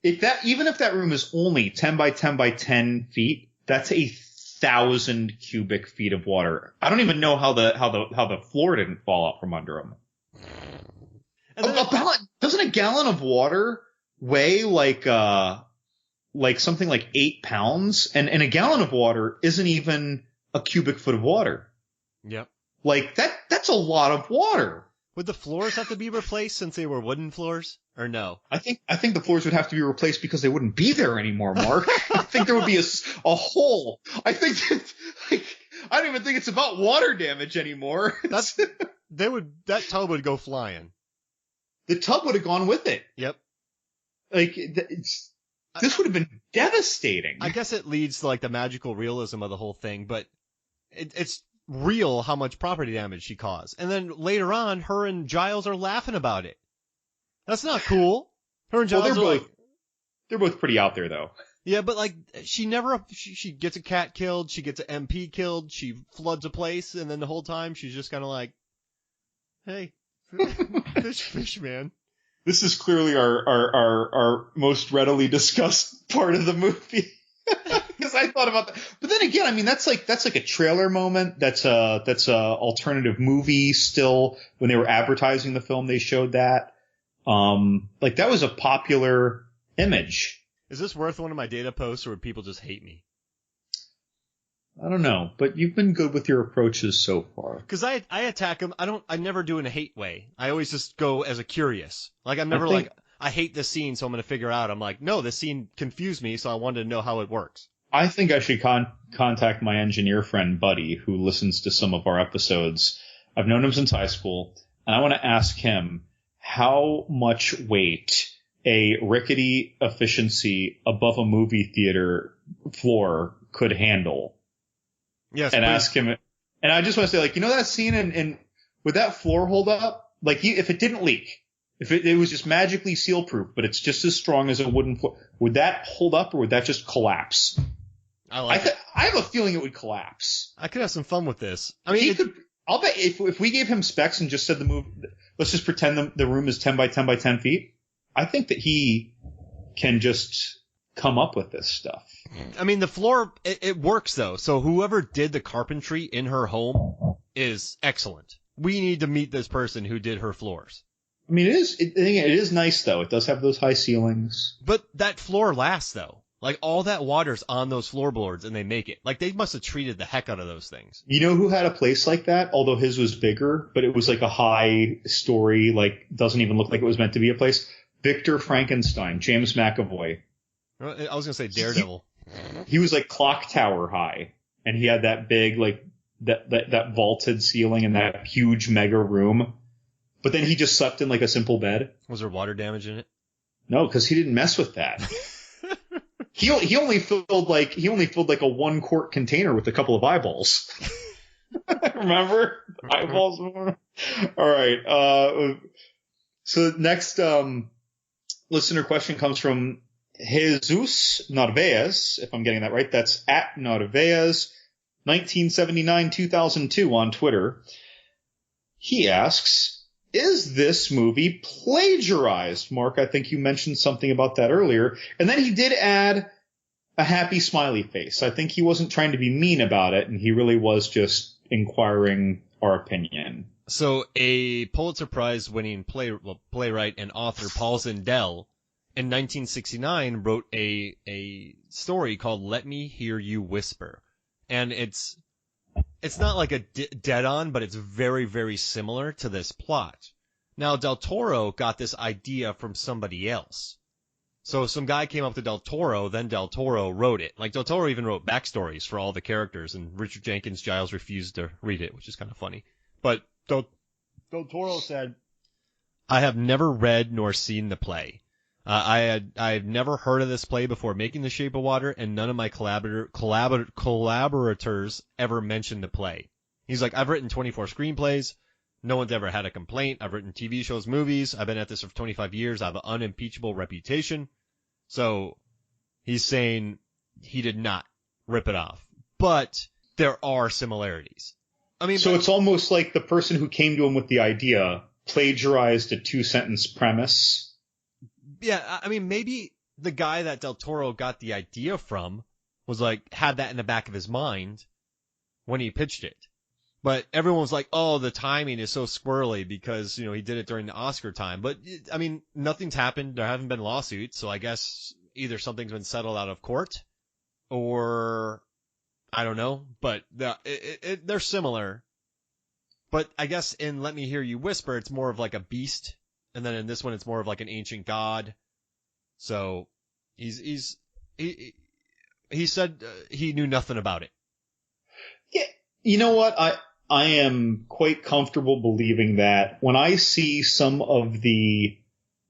if that room is only 10 by 10 by 10 feet, that's 1,000 cubic feet of water. I don't even know how the floor didn't fall out from under them. Doesn't a gallon of water weigh like something like 8 pounds? And a gallon of water isn't even a cubic foot of water. Yep. Like that's a lot of water. Would the floors have to be replaced since they were wooden floors, or no? I think the floors would have to be replaced because they wouldn't be there anymore, Mark. I think there would be a hole. I think I don't even think it's about water damage anymore. That tub would go flying. The tub would have gone with it. Yep. Like this would have been devastating. I guess it leads to like the magical realism of the whole thing, but it's real how much property damage she caused. And then later on, her and Giles are laughing about it. That's not cool. Her and Giles they're both pretty out there though. Yeah, but like she gets a cat killed, she gets an MP killed, she floods a place, and then the whole time she's just kind of like, hey, fish, man. This is clearly our most readily discussed part of the movie. Because I thought about that. But then again, I mean, that's like a trailer moment. That's a alternative movie still. When they were advertising the film, they showed that. Like that was a popular image. Is this worth one of my data posts, or would people just hate me? I don't know, but you've been good with your approaches so far. Because I attack them. I never do in a hate way. I always just go as a curious. Like I'm never I hate this scene, so I'm going to figure out. I'm like, no, this scene confused me, so I wanted to know how it works. I think I should contact my engineer friend, Buddy, who listens to some of our episodes. I've known him since high school, and I want to ask him how much weight a rickety efficiency above a movie theater floor could handle. Yes, and ask him. And I just want to say, like, you know that scene, and would that floor hold up? Like, if it didn't leak, if it was just magically seal-proof, but it's just as strong as a wooden floor, would that hold up, or would that just collapse? I have a feeling it would collapse. I could have some fun with this. I mean, I'll bet if we gave him specs and just said let's just pretend the room is 10 by 10 by 10 feet, I think that he can just come up with this stuff. I mean, the floor, it works though. So whoever did the carpentry in her home is excellent. We need to meet this person who did her floors. I mean, it is nice though. It does have those high ceilings. But that floor lasts though. Like all that water's on those floorboards and they make it. Like they must have treated the heck out of those things. You know who had a place like that? Although his was bigger, but it was like a high story, like doesn't even look like it was meant to be a place. Victor Frankenstein, James McAvoy. I was going to say Daredevil. He was like clock tower high, and he had that big, like, that vaulted ceiling and that huge mega room. But then he just slept in like a simple bed. Was there water damage in it? No, because he didn't mess with that. He only filled like a 1 quart container with a couple of eyeballs. Remember? Eyeballs. All right. So next listener question comes from Jesus Narvaez, if I'm getting that right. That's at Narvaez 1979-2002 on Twitter. He asks, is this movie plagiarized? Mark, I think you mentioned something about that earlier. And then he did add a happy smiley face. I think he wasn't trying to be mean about it, and he really was just inquiring our opinion. So a Pulitzer Prize winning playwright and author, Paul Zindel, in 1969 wrote a story called Let Me Hear You Whisper. And it's not like a dead on, but it's very, very similar to this plot. Now, Del Toro got this idea from somebody else. So some guy came up to Del Toro, then Del Toro wrote it. Like, Del Toro even wrote backstories for all the characters, and Richard Jenkins Giles refused to read it, which is kind of funny. But Del Toro said, I have never read nor seen the play. I've never heard of this play before making The Shape of Water, and none of my collaborators ever mentioned the play. He's like, I've written 24 screenplays. No one's ever had a complaint. I've written TV shows, movies. I've been at this for 25 years. I have an unimpeachable reputation. So he's saying he did not rip it off. But there are similarities. I mean, so it's almost like the person who came to him with the idea plagiarized a 2-sentence premise. Yeah, I mean, maybe the guy that Del Toro got the idea from was like, had that in the back of his mind when he pitched it. But everyone was like, oh, the timing is so squirrely because, he did it during the Oscar time. But, I mean, nothing's happened. There haven't been lawsuits. So I guess either something's been settled out of court or I don't know. But they're similar. But I guess in Let Me Hear You Whisper, it's more of like a beast. And then in this one, it's more of like an ancient god. So he said he knew nothing about it. Yeah. You know what? I am quite comfortable believing that when I see some of the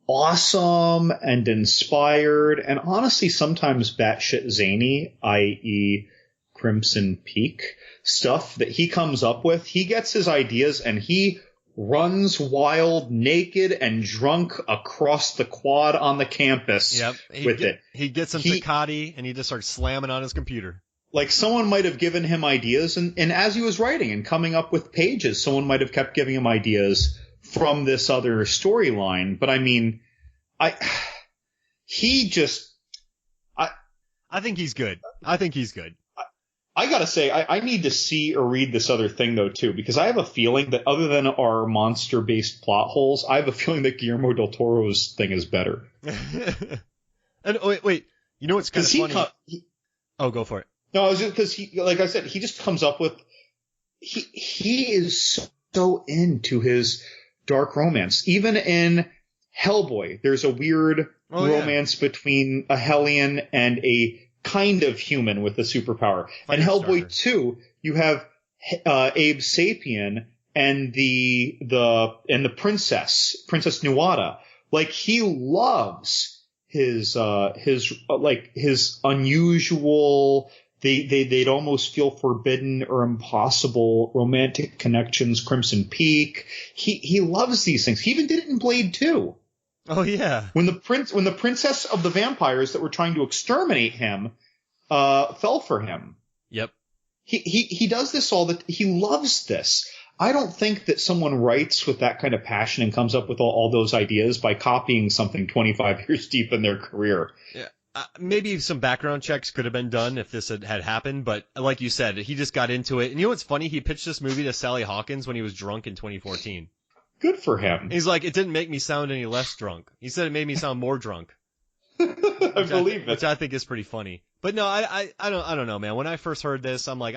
awesome and inspired and honestly sometimes batshit zany, i.e. Crimson Peak stuff that he comes up with, he gets his ideas and he runs wild, naked, and drunk across the quad on the campus with it. He gets some Ducati and he just starts slamming on his computer. Like someone might have given him ideas, and as he was writing and coming up with pages, someone might have kept giving him ideas from this other storyline. But I mean, I think he's good. I think he's good. I gotta say, I need to see or read this other thing though too, because I have a feeling that other than our monster-based plot holes, I have a feeling that Guillermo del Toro's thing is better. And wait, you know what's kind of funny? Go for it. No, it's just because like I said, he just comes up with he is so into his dark romance. Even in Hellboy, there's a weird romance between a Hellion and a kind of human with a superpower. In Hellboy 2, you have Abe Sapien and the Princess Nuada. Like, he loves his unusual, they'd almost feel forbidden or impossible romantic connections, Crimson Peak. He loves these things. He even did it in Blade 2. Oh yeah. When the princess of the vampires that were trying to exterminate him fell for him. Yep. He does this he loves this. I don't think that someone writes with that kind of passion and comes up with all those ideas by copying something 25 years deep in their career. Yeah. Maybe some background checks could have been done if this had happened, but like you said, he just got into it. And you know what's funny? He pitched this movie to Sally Hawkins when he was drunk in 2014. Good for him. He's like, it didn't make me sound any less drunk. He said it made me sound more drunk. I believe it. Which I think is pretty funny. But no, I don't know, man. When I first heard this, I'm like,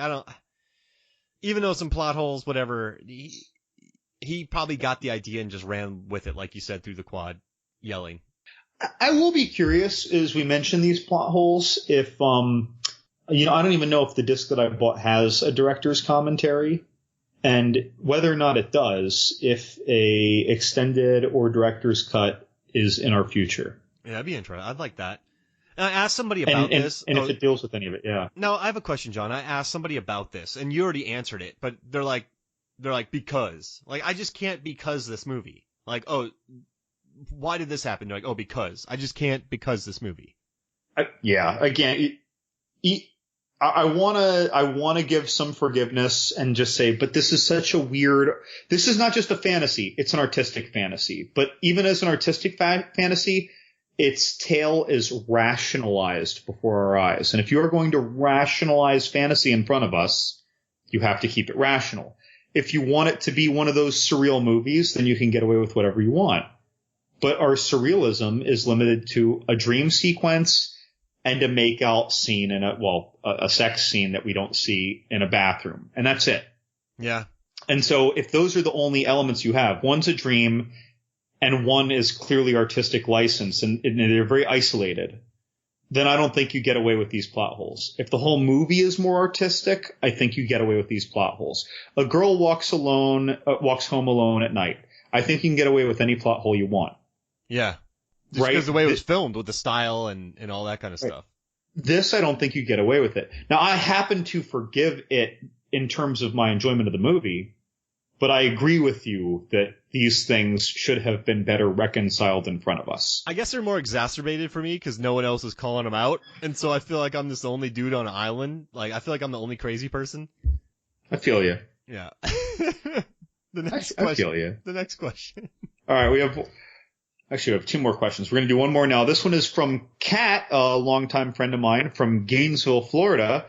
even though some plot holes, whatever, he probably got the idea and just ran with it, like you said, through the quad, yelling. I will be curious as we mention these plot holes if, I don't even know if the disc that I bought has a director's commentary, and whether or not it does, if a extended or director's cut is in our future. Yeah, that'd be interesting. I'd like that. And I asked somebody about this. And if it deals with any of it, yeah. No, I have a question, John. I asked somebody about this, and you already answered it, but they're like, because. Like, I just can't because this movie. Like, oh, why did this happen? They're like, oh, because. I just can't because this movie. Again, I wanna give some forgiveness and just say, but this is such a weird, this is not just a fantasy, it's an artistic fantasy. But even as an artistic fantasy, its tale is rationalized before our eyes. And if you are going to rationalize fantasy in front of us, you have to keep it rational. If you want it to be one of those surreal movies, then you can get away with whatever you want. But our surrealism is limited to a dream sequence and a make-out scene and a sex scene that we don't see in a bathroom. And that's it. Yeah. And so if those are the only elements you have, one's a dream and one is clearly artistic license and they're very isolated, then I don't think you get away with these plot holes. If the whole movie is more artistic, I think you get away with these plot holes. A girl walks home alone at night. I think you can get away with any plot hole you want. Yeah. Just right? Because the way it was filmed with the style and all that kind of stuff. This, I don't think you get away with it. Now, I happen to forgive it in terms of my enjoyment of the movie, but I agree with you that these things should have been better reconciled in front of us. I guess they're more exacerbated for me because no one else is calling them out. And so I feel like I'm just the only dude on an island. Like, I feel like I'm the only crazy person. I feel you. Yeah. I feel you. The next question. All right, we have two more questions. We're going to do one more now. This one is from Kat, a longtime friend of mine from Gainesville, Florida.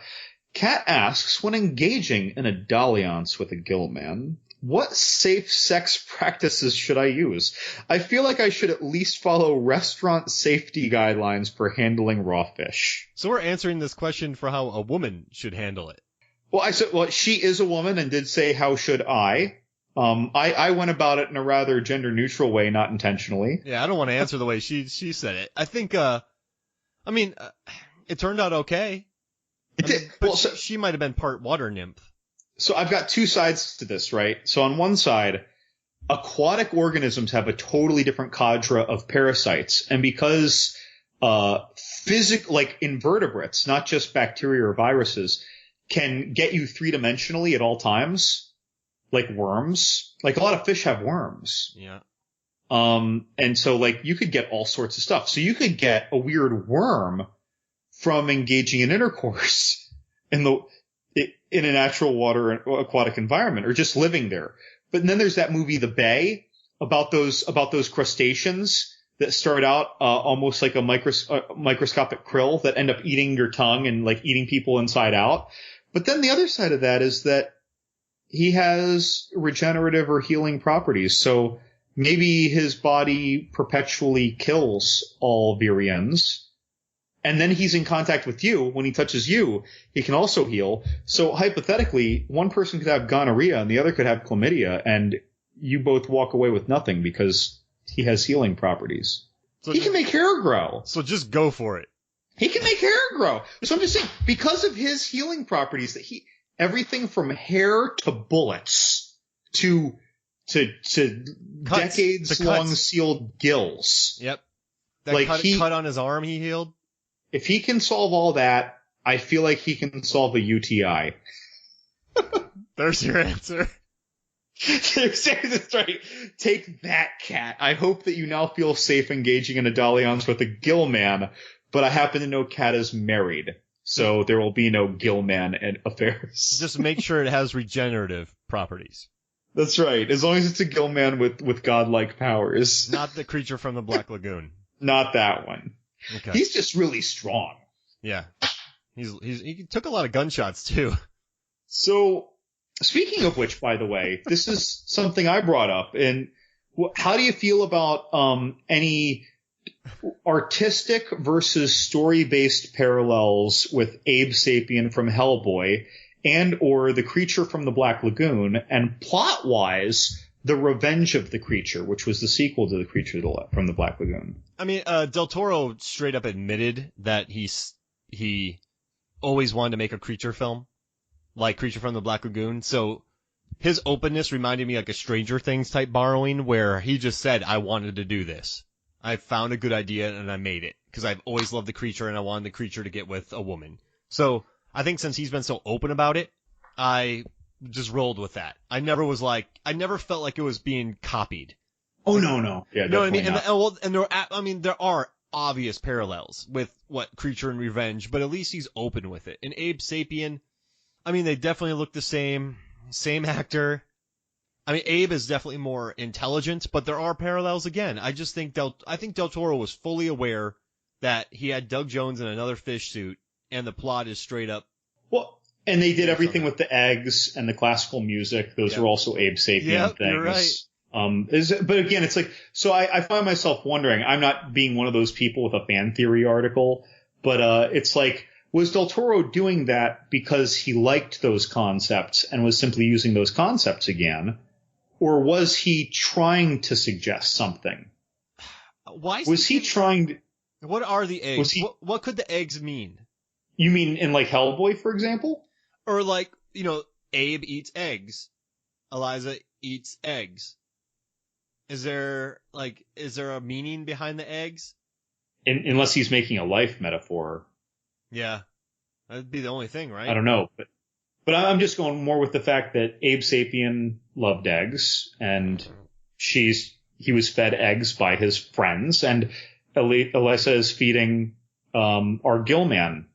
Kat asks, when engaging in a dalliance with a gill man, what safe sex practices should I use? I feel like I should at least follow restaurant safety guidelines for handling raw fish. So we're answering this question for how a woman should handle it. Well, she is a woman and did say, how should I? I went about it in a rather gender neutral way, not intentionally. Yeah, I don't want to answer the way she said it. I think, it turned out okay. It did. But she might have been part water nymph. So I've got two sides to this, right? So on one side, aquatic organisms have a totally different cadre of parasites. And because, like invertebrates, not just bacteria or viruses, can get you three-dimensionally at all times, like worms. Like a lot of fish have worms. Yeah. And so like you could get all sorts of stuff. So you could get a weird worm from engaging in intercourse in a natural water aquatic environment or just living there. But then there's that movie, The Bay, about those crustaceans that start out almost like a microscopic krill that end up eating your tongue and like eating people inside out. But then the other side of that is that he has regenerative or healing properties. So maybe his body perpetually kills all virions. And then he's in contact with you. When he touches you, he can also heal. So hypothetically, one person could have gonorrhea and the other could have chlamydia, and you both walk away with nothing because he has healing properties. So he can make hair grow. So just go for it. He can make hair grow. So I'm just saying, because of his healing properties, that everything from hair to bullets to decades long sealed gills. Yep. That cut on his arm he healed. If he can solve all that, I feel like he can solve a UTI. There's your answer. That's right. Take that, Kat. I hope that you now feel safe engaging in a dalliance with a gill man, but I happen to know Kat is married, so there will be no gill man affairs. Just make sure it has regenerative properties. That's right. As long as it's a gill man with godlike powers. Not the creature from the Black Lagoon. Not that one. Okay. He's just really strong. Yeah. He took a lot of gunshots too. So, speaking of which, by the way, this is something I brought up. And how do you feel about any artistic versus story-based parallels with Abe Sapien from Hellboy and or the creature from the Black Lagoon, and plot-wise, The Revenge of the Creature, which was the sequel to The Creature from the Black Lagoon. I mean, Del Toro straight up admitted that he always wanted to make a creature film, like Creature from the Black Lagoon. So his openness reminded me like a Stranger Things type borrowing, where he just said, I wanted to do this. I found a good idea and I made it, because I've always loved the creature and I wanted the creature to get with a woman. So I think since he's been so open about it, I just rolled with that. I never felt like it was being copied. Oh, no. Yeah, you know what I mean? Not. There are obvious parallels with what Creature and Revenge, but at least he's open with it. And Abe Sapien, I mean, they definitely look the same actor. I mean, Abe is definitely more intelligent, but there are parallels again. I just think Del Toro was fully aware that he had Doug Jones in another fish suit, and the plot is straight up. Well, and they did everything with the eggs and the classical music. Those were also Abe Sapien things. You're right. But again, it's like, so I find myself wondering, I'm not being one of those people with a fan theory article, but it's like, was Del Toro doing that because he liked those concepts and was simply using those concepts again? Or was he trying to suggest something? Was he trying to... What are the eggs? What could the eggs mean? You mean in like Hellboy, for example? Or like, Abe eats eggs. Eliza eats eggs. Is there a meaning behind the eggs? Unless he's making a life metaphor. Yeah. That'd be the only thing, right? I don't know. But I'm just going more with the fact that Abe Sapien loved eggs, and he was fed eggs by his friends, and Alyssa is feeding our Gillman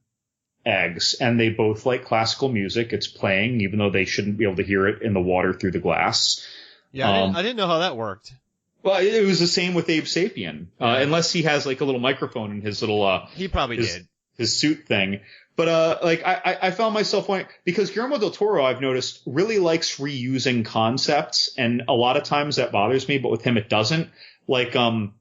eggs, and they both like classical music. It's playing, even though they shouldn't be able to hear it in the water through the glass. Yeah, I didn't know how that worked. Well, it was the same with Abe Sapien, unless he has like a little microphone in his little he probably did his suit thing. But I found myself wondering, because Guillermo del Toro, I've noticed, really likes reusing concepts, and a lot of times that bothers me, but with him it doesn't. Like in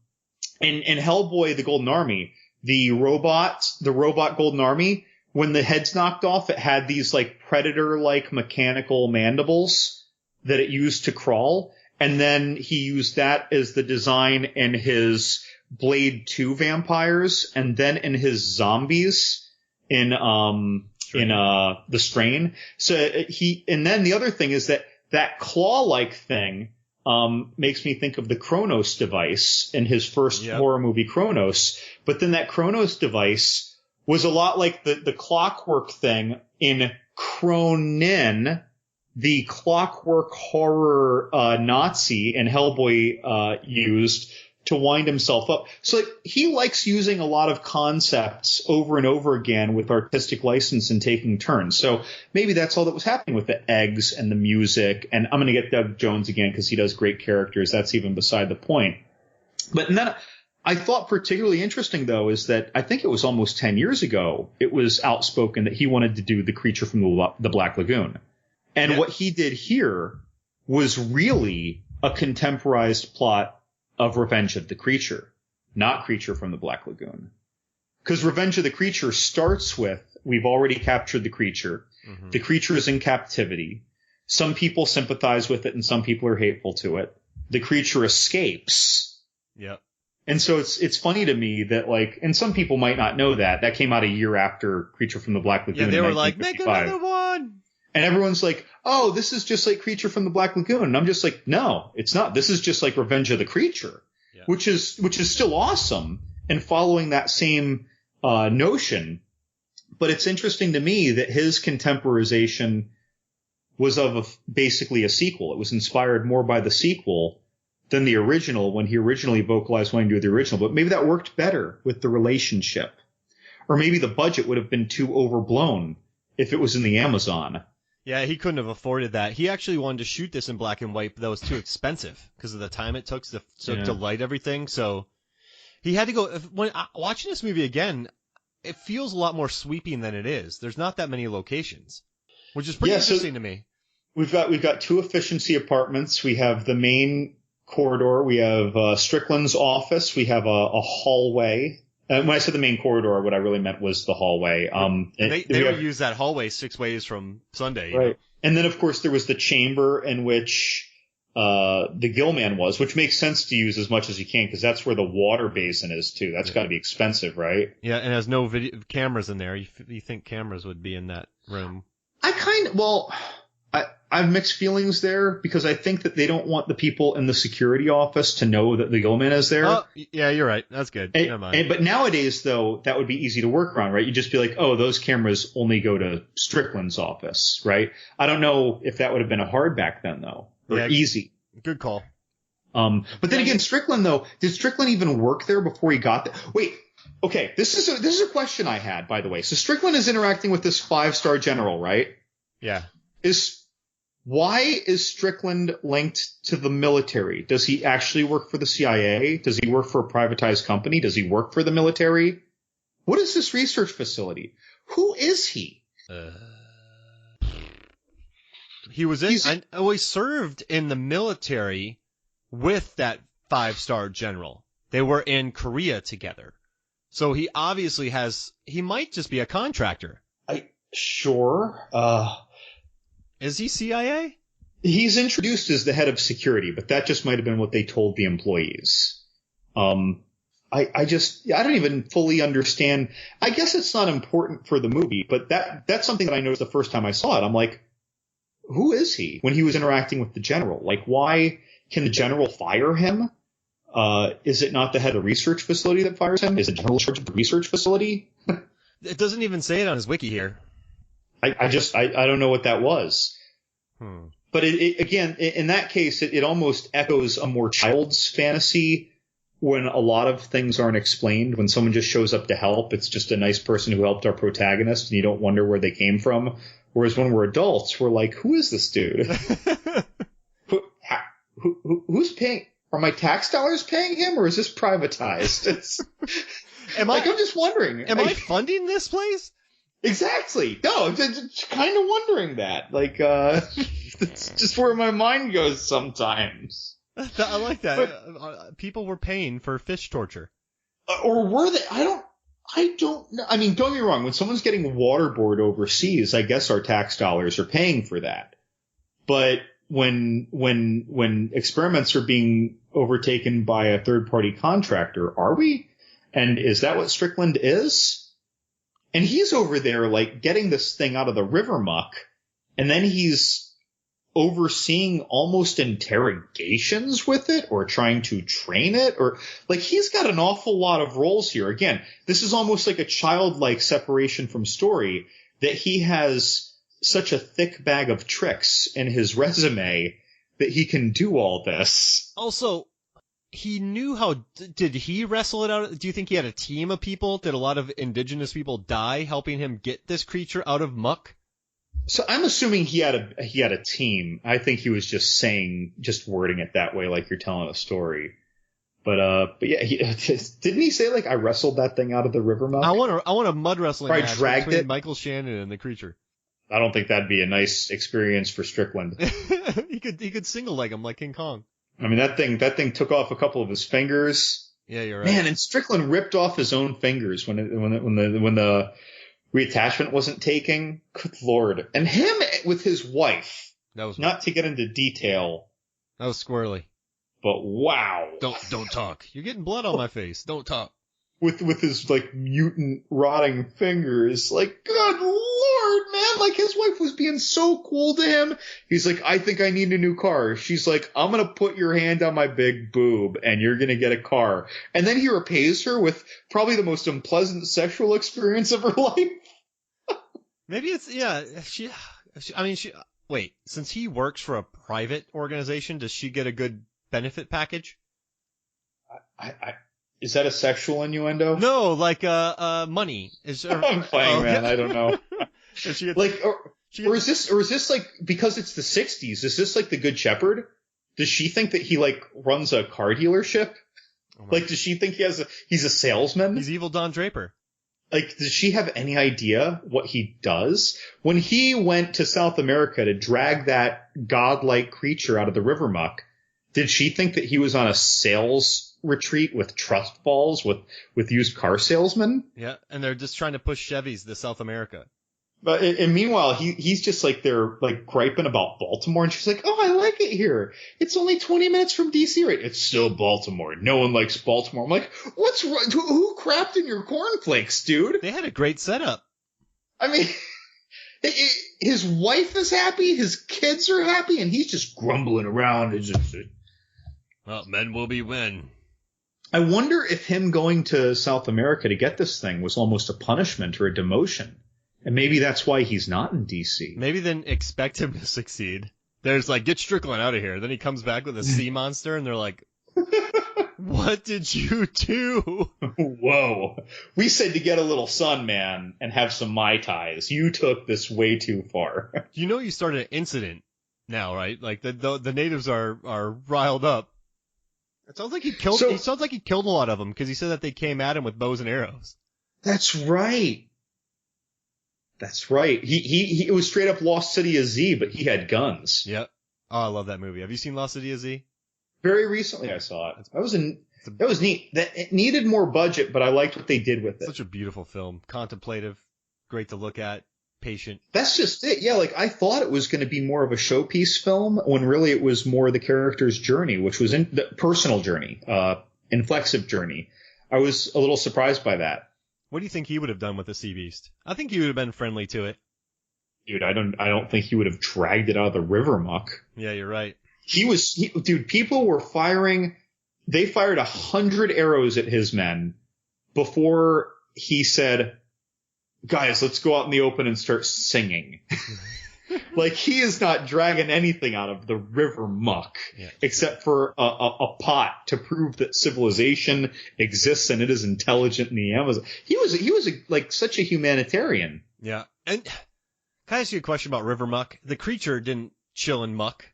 Hellboy: The Golden Army, the robot Golden Army, when the head's knocked off, it had these like predator-like mechanical mandibles that it used to crawl, and then he used that as the design in his Blade 2 vampires, and then in his zombies in the Strain. So and then the other thing is that claw-like thing makes me think of the Kronos device in his first horror movie, Kronos. But then that Kronos device was a lot like the clockwork thing in Cronin, the clockwork horror Nazi in Hellboy used to wind himself up. So like, he likes using a lot of concepts over and over again with artistic license and taking turns. So maybe that's all that was happening with the eggs and the music. And I'm going to get Doug Jones again because he does great characters. That's even beside the point. But then I thought particularly interesting, though, is that I think it was almost 10 years ago, it was outspoken that he wanted to do The Creature from the Black Lagoon. And what he did here was really a contemporized plot of Revenge of the Creature, not Creature from the Black Lagoon. Because Revenge of the Creature starts with, we've already captured the creature. Mm-hmm. The creature is in captivity. Some people sympathize with it and some people are hateful to it. The creature escapes. Yep. And so it's funny to me that, like, and some people might not know that came out a year after Creature from the Black Lagoon. Yeah, they were like, make another one. And everyone's like, oh, this is just like Creature from the Black Lagoon. And I'm just like, no, it's not. This is just like Revenge of the Creature, which is still awesome and following that same notion. But it's interesting to me that his contemporization was of basically a sequel. It was inspired more by the sequel than the original when he originally vocalized wanting to do the original. But maybe that worked better with the relationship. Or maybe the budget would have been too overblown if it was in the Amazon. Yeah, he couldn't have afforded that. He actually wanted to shoot this in black and white, but that was too expensive because of the time it took to light everything. So he had to go. When watching this movie again, it feels a lot more sweeping than it is. There's not that many locations, which is pretty interesting to me. We've got two efficiency apartments. We have the main corridor. We have Strickland's office. We have a hallway. When I said the main corridor, what I really meant was the hallway. They would use that hallway 6 ways from Sunday. Right. And then, of course, there was the chamber in which the gill man was, which makes sense to use as much as you can because that's where the water basin is too. That's got to be expensive, right? Yeah, and has no video cameras in there. You think cameras would be in that room? I have mixed feelings there because I think that they don't want the people in the security office to know that the Gillman is there. Oh, yeah, you're right. That's good. Never mind. But nowadays, though, that would be easy to work around, right? You just be like, oh, those cameras only go to Strickland's office, right? I don't know if that would have been a hard back then, though, or easy. Good call. But then again, Strickland, though, did Strickland even work there before he got there? Wait. Okay, this is a question I had, by the way. So Strickland is interacting with this 5-star general, right? Yeah. Why is Strickland linked to the military? Does he actually work for the CIA? Does he work for a privatized company? Does he work for the military? What is this research facility? Who is he? He served in the military with that 5-star general. They were in Korea together. So he obviously he might just be a contractor. Sure. Is he CIA? He's introduced as the head of security, but that just might have been what they told the employees. I don't even fully understand. I guess it's not important for the movie, but that's something that I noticed the first time I saw it. I'm like, who is he when he was interacting with the general? Like, why can the general fire him? Is it not the head of the research facility that fires him? Is the general in charge of the research facility? It doesn't even say it on his wiki here. I don't know what that was. But again, in that case, it almost echoes a more child's fantasy when a lot of things aren't explained. When someone just shows up to help, it's just a nice person who helped our protagonist, and you don't wonder where they came from. Whereas when we're adults, we're like, who is this dude? Who's paying? Are my tax dollars paying him, or is this privatized? I'm just wondering. Am I funding this place? Exactly. No, I'm just kind of wondering that. It's just where my mind goes sometimes. I like that. But, people were paying for fish torture. Or were they? I don't know. I mean, don't get me wrong. When someone's getting waterboard overseas, I guess our tax dollars are paying for that. But when experiments are being overtaken by a third-party contractor, are we? And is that what Strickland is? And he's over there, getting this thing out of the river muck, and then he's overseeing almost interrogations with it, or trying to train it, or, he's got an awful lot of roles here. Again, this is almost like a childlike separation from story, that he has such a thick bag of tricks in his resume that he can do all this. Also, he knew did he wrestle it out? Do you think he had a team of people? Did a lot of indigenous people die helping him get this creature out of muck? So I'm assuming he had a team. I think he was just wording it that way, like you're telling a story. But yeah, didn't he say I wrestled that thing out of the river muck? I want a mud wrestling match dragged between it. Michael Shannon and the creature. I don't think that'd be a nice experience for Strickland. he could single leg him like King Kong. I mean, that thing took off a couple of his fingers. Yeah, you're right. Man, and Strickland ripped off his own fingers when the reattachment wasn't taking. Good Lord. And him with his wife. That was not to get into detail. That was squirrely. But wow. Don't talk. You're getting blood on my face. Don't talk. With his mutant rotting fingers. Good Lord, man. His wife was being so cool to him. He's like, I think I need a new car. She's like, I'm gonna put your hand on my big boob and you're gonna get a car. And then he repays her with probably the most unpleasant sexual experience of her life. Maybe it's, wait, since he works for a private organization, does she get a good benefit package? Is that a sexual innuendo? No, money. I'm playing, man. I don't know. Or is this because it's the 60s? Is this the Good Shepherd? Does she think that he runs a car dealership? Does she think he's a salesman? He's evil Don Draper. Does she have any idea what he does? When he went to South America to drag that godlike creature out of the river muck, did she think that he was on a sales retreat with trust falls with used car salesmen? Yeah, and they're just trying to push Chevys to South America. But and meanwhile, he's just like they're like griping about Baltimore, and she's like, "Oh, I like it here. It's only 20 minutes from DC, right? It's still Baltimore. No one likes Baltimore." I'm like, "What's wrong? Who crapped in your cornflakes, dude?" They had a great setup. I mean, his wife is happy, his kids are happy, and he's just grumbling around. It's just, well, men will be men. I wonder if him going to South America to get this thing was almost a punishment or a demotion. And maybe that's why he's not in DC. Maybe then expect him to succeed. There's like, get Strickland out of here. Then he comes back with a sea monster, and they're like, what did you do? Whoa. We said to get a little sun, man, and have some Mai Tais. You took this way too far. You know you started an incident now, right? Like the natives are riled up. It sounds like he killed a lot of them because he said that they came at him with bows and arrows. That's right. That's right. He it was straight up Lost City of Z, but he had guns. Yep. Oh, I love that movie. Have you seen Lost City of Z? Very recently I saw it. That was neat. It needed more budget, but I liked what they did with it. Such a beautiful film. Contemplative, great to look at, patient. That's just it. Yeah, like I thought it was going to be more of a showpiece film when really it was more the character's journey, which was in the personal journey, inflexive journey. I was a little surprised by that. What do you think he would have done with the Sea Beast? I think he would have been friendly to it. Dude, I don't think he would have dragged it out of the river muck. Yeah, you're right. Dude, people were firing. They fired 100 arrows at his men before he said, "Guys, let's go out in the open and start singing." Like, he is not dragging anything out of the river muck, except for a pot to prove that civilization exists and it is intelligent in the Amazon. He was like such a humanitarian. Yeah. And can I ask you a question about river muck? The creature didn't chill in muck.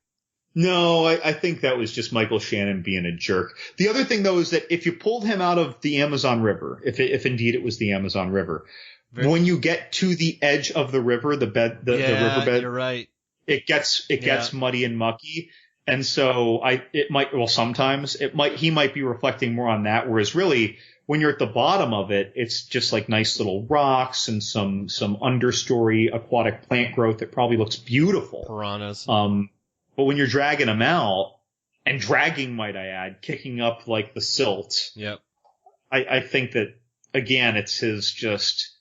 No, I think that was just Michael Shannon being a jerk. The other thing, though, is that if you pulled him out of the Amazon River, if indeed it was the Amazon River, when you get to the edge of the river, the riverbed, you're right. It gets muddy and mucky, and so sometimes he might be reflecting more on that. Whereas really, when you're at the bottom of it, it's just like nice little rocks and some understory aquatic plant growth that probably looks beautiful. Piranhas. But when you're dragging them out, and dragging, might I add, kicking up like the silt. Yep. I think that again, it's his just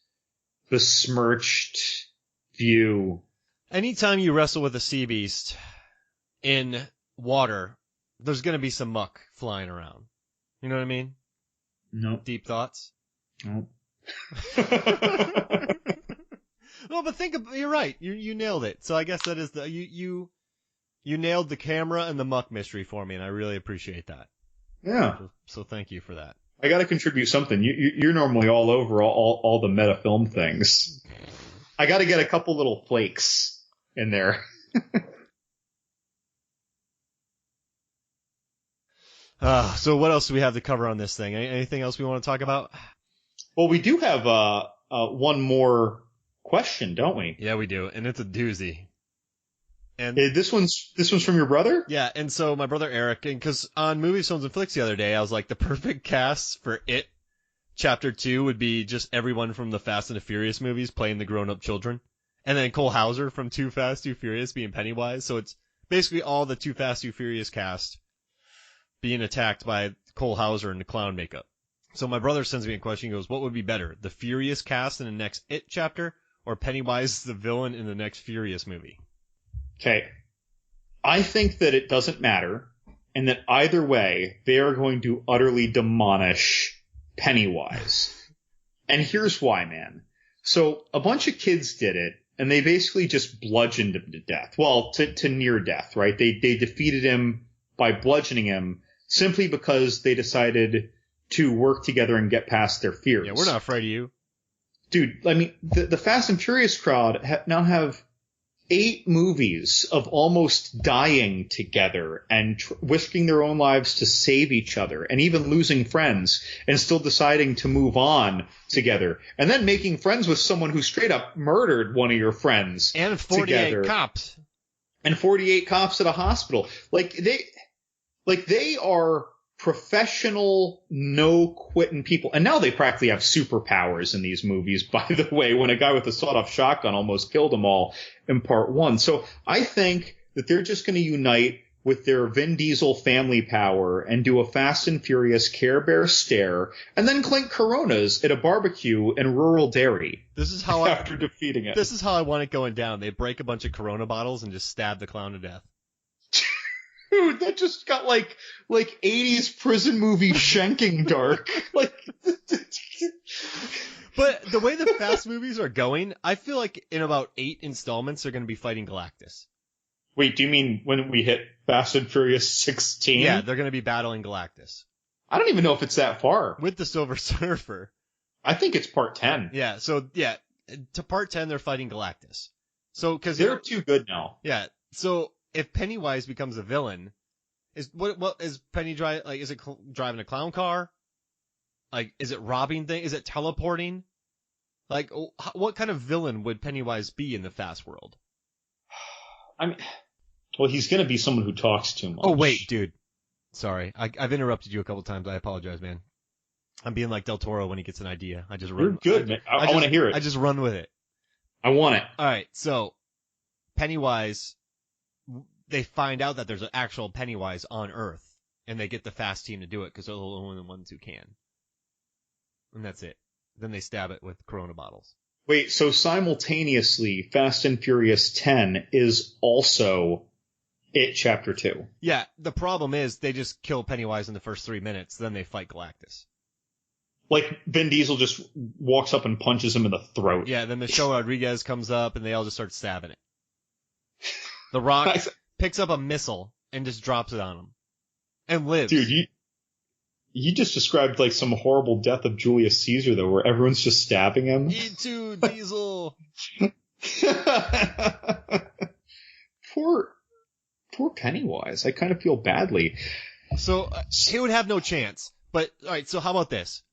besmirched view. Anytime you wrestle with a sea beast in water, there's going to be some muck flying around. You know what I mean? No. Deep thoughts? No. No, but you're right. You nailed it. So I guess that is you nailed the camera and the muck mystery for me, and I really appreciate that. Yeah. So thank you for that. I got to contribute something. You're normally all over all the meta film things. I got to get a couple little flakes in there. So what else do we have to cover on this thing? Anything else we want to talk about? Well, we do have one more question, don't we? Yeah, we do, and it's a doozy. And this one's from your brother? Yeah, and so my brother Eric, because on Movies, Films, and Flicks the other day, I was like, the perfect cast for It Chapter 2 would be just everyone from the Fast and the Furious movies playing the grown-up children. And then Cole Hauser from Too Fast, Too Furious being Pennywise. So it's basically all the Too Fast, Too Furious cast being attacked by Cole Hauser in the clown makeup. So my brother sends me a question. He goes, what would be better, the Furious cast in the next It chapter, or Pennywise the villain in the next Furious movie? Okay. I think that it doesn't matter, and that either way, they are going to utterly demolish Pennywise. And here's why, man. So a bunch of kids did it, and they basically just bludgeoned him to death. Well, to near death, right? They defeated him by bludgeoning him simply because they decided to work together and get past their fears. Yeah, we're not afraid of you. Dude, I mean, the Fast and Furious crowd now have 8 movies of almost dying together and risking their own lives to save each other, and even losing friends and still deciding to move on together, and then making friends with someone who straight up murdered one of your friends. And 48 cops. And 48 cops at a hospital. They are professional, no-quitting people. And now they practically have superpowers in these movies, by the way, when a guy with a sawed-off shotgun almost killed them all in part one. So I think that they're just going to unite with their Vin Diesel family power and do a Fast and Furious Care Bear stare and then clink Coronas at a barbecue in rural Derry. This is how after defeating it. This is how I want it going down. They break a bunch of Corona bottles and just stab the clown to death. Dude, that just got like 80s prison movie shanking dark. Like, but the way the Fast movies are going, I feel like in about 8 installments they're going to be fighting Galactus. Wait, do you mean when we hit Fast and Furious 16? Yeah, they're going to be battling Galactus. I don't even know if it's that far. With the Silver Surfer. I think it's part 10. Yeah, so, yeah, to part 10 they're fighting Galactus. So, cause they're too good now. Yeah, so if Pennywise becomes a villain, what is Penny driving? Like, is it driving a clown car? Like, is it robbing things? Is it teleporting? Like, what kind of villain would Pennywise be in the Fast world? I mean, well, he's going to be someone who talks too much. Oh, wait, dude. Sorry. I've interrupted you a couple times. I apologize, man. I'm being like Del Toro when he gets an idea. I just run. You're good, man. I want to hear it. I just run with it. I want it. All right, so Pennywise, they find out that there's an actual Pennywise on Earth, and they get the Fast team to do it because they're the only ones who can. And that's it. Then they stab it with Corona bottles. Wait, so simultaneously, Fast and Furious 10 is also It Chapter 2. Yeah, the problem is they just kill Pennywise in the first 3 minutes, then they fight Galactus. Like, Vin Diesel just walks up and punches him in the throat. Yeah, then Michelle Rodriguez comes up and they all just start stabbing it. The Rock picks up a missile and just drops it on him. And lives. Dude, you just described like some horrible death of Julius Caesar, though, where everyone's just stabbing him. Me too, Diesel. Poor Pennywise. I kind of feel badly. So he would have no chance. But all right, so how about this?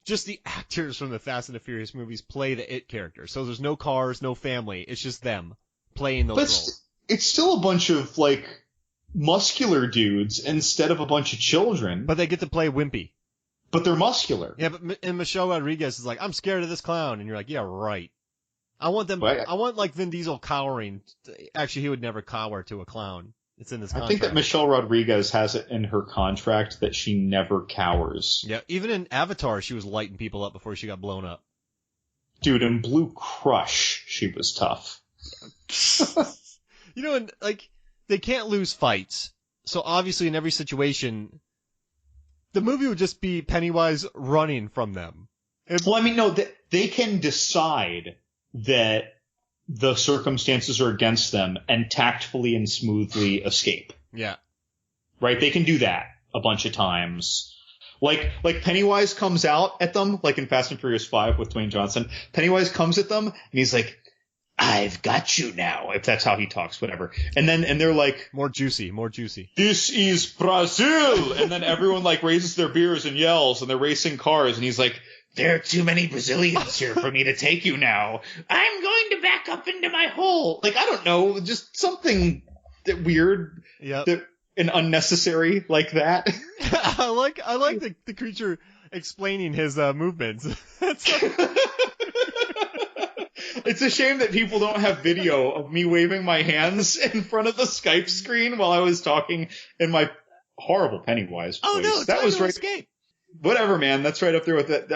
Just the actors from the Fast and the Furious movies play the It character. So there's no cars, no family. It's just them playing those roles. It's still a bunch of like muscular dudes instead of a bunch of children. But they get to play wimpy. But they're muscular. Yeah, and Michelle Rodriguez is like, I'm scared of this clown. And you're like, yeah, right. I want like Vin Diesel cowering. Actually, he would never cower to a clown. It's in this contract. I think that Michelle Rodriguez has it in her contract that she never cowers. Yeah, even in Avatar, she was lighting people up before she got blown up. Dude, in Blue Crush, she was tough. You know, and like, they can't lose fights. So obviously in every situation, the movie would just be Pennywise running from them. Well, I mean, no, they can decide that the circumstances are against them and tactfully and smoothly escape. Yeah. Right? They can do that a bunch of times. Like Pennywise comes out at them, like in Fast and Furious 5 with Dwayne Johnson. Pennywise comes at them and he's like, I've got you now, if that's how he talks, whatever. And they're like, more juicy. This is Brazil! And then everyone like raises their beers and yells and they're racing cars and he's like, there are too many Brazilians here for me to take you now. I'm going to back up into my hole. Like, I don't know, just something weird and unnecessary like that. I like the creature explaining his movements. It's a shame that people don't have video of me waving my hands in front of the Skype screen while I was talking in my horrible Pennywise voice. Oh no, that was right. Escape. Whatever, man. That's right up there with that.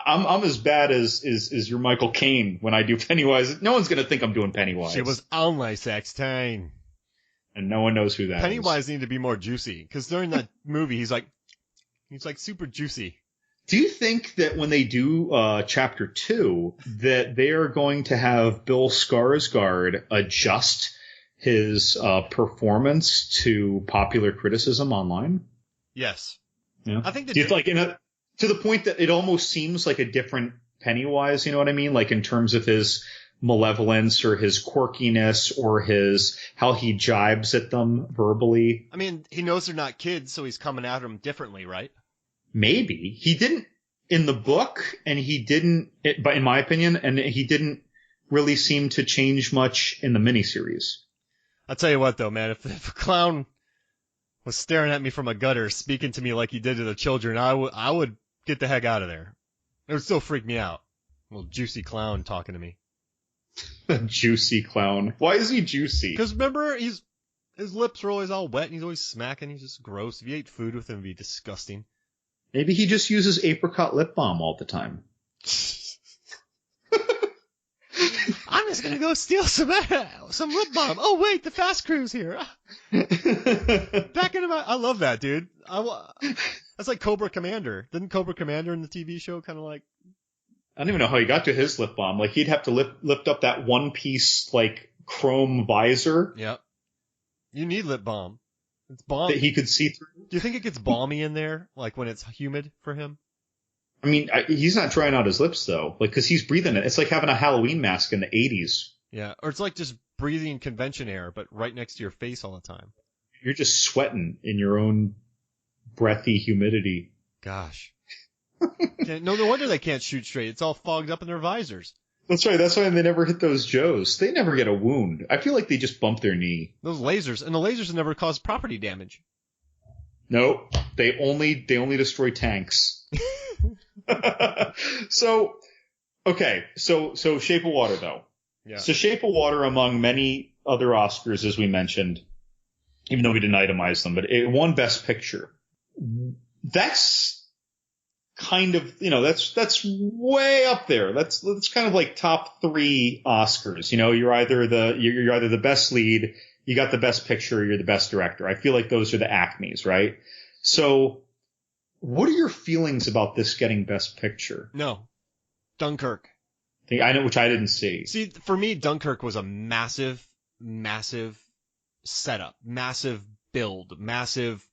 I'm as bad as your Michael Caine when I do Pennywise. No one's gonna think I'm doing Pennywise. It was on my sex time. And no one knows who that Pennywise needed to be more juicy because during that movie he's like super juicy. Do you think that when they do Chapter 2 that they are going to have Bill Skarsgård adjust his performance to popular criticism online? Yes. Yeah. I think do you like to the point that it almost seems like a different Pennywise, you know what I mean? Like in terms of his malevolence or his quirkiness or his how he jibes at them verbally. I mean, he knows they're not kids, so he's coming at them differently, right? Maybe. He didn't in the book, and he didn't, but in my opinion, and he didn't really seem to change much in the miniseries. I'll tell you what, though, man, if a clown was staring at me from a gutter, speaking to me like he did to the children, I would get the heck out of there. It would still freak me out. Little juicy clown talking to me. A juicy clown. Why is he juicy? Because remember, his lips are always all wet and he's always smacking. He's just gross. If you ate food with him, it'd be disgusting. Maybe he just uses apricot lip balm all the time. I'm just gonna go steal some lip balm. Oh wait, the fast crew's here. Back into my. I love that, dude. That's like Cobra Commander. Didn't Cobra Commander in the TV show kind of like? I don't even know how he got to his lip balm. Like he'd have to lift up that one piece like chrome visor. Yep. You need lip balm. It's balm that he could see through. Do you think it gets balmy in there, like when it's humid for him? I mean, he's not drying out his lips though, like because he's breathing it. It's like having a Halloween mask in the 80s. Yeah, or it's like just breathing convention air, but right next to your face all the time. You're just sweating in your own breathy humidity. Gosh. No wonder they can't shoot straight. It's all fogged up in their visors. That's right. That's why they never hit those Joes. They never get a wound. I feel like they just bump their knee. Those lasers, and the lasers have never caused property damage. No, they only destroy tanks. So Shape of Water though. Yeah. So Shape of Water, among many other Oscars, as we mentioned, even though we didn't itemize them, but it won Best Picture. That's kind of, that's way up there. That's kind of like top 3 Oscars. You're either the best lead, you got the best picture, you're the best director. I feel like those are the acmes, right? So what are your feelings about this getting Best Picture? No. Dunkirk. I know, which I didn't see. See, for me, Dunkirk was a massive, massive setup, massive build, massive.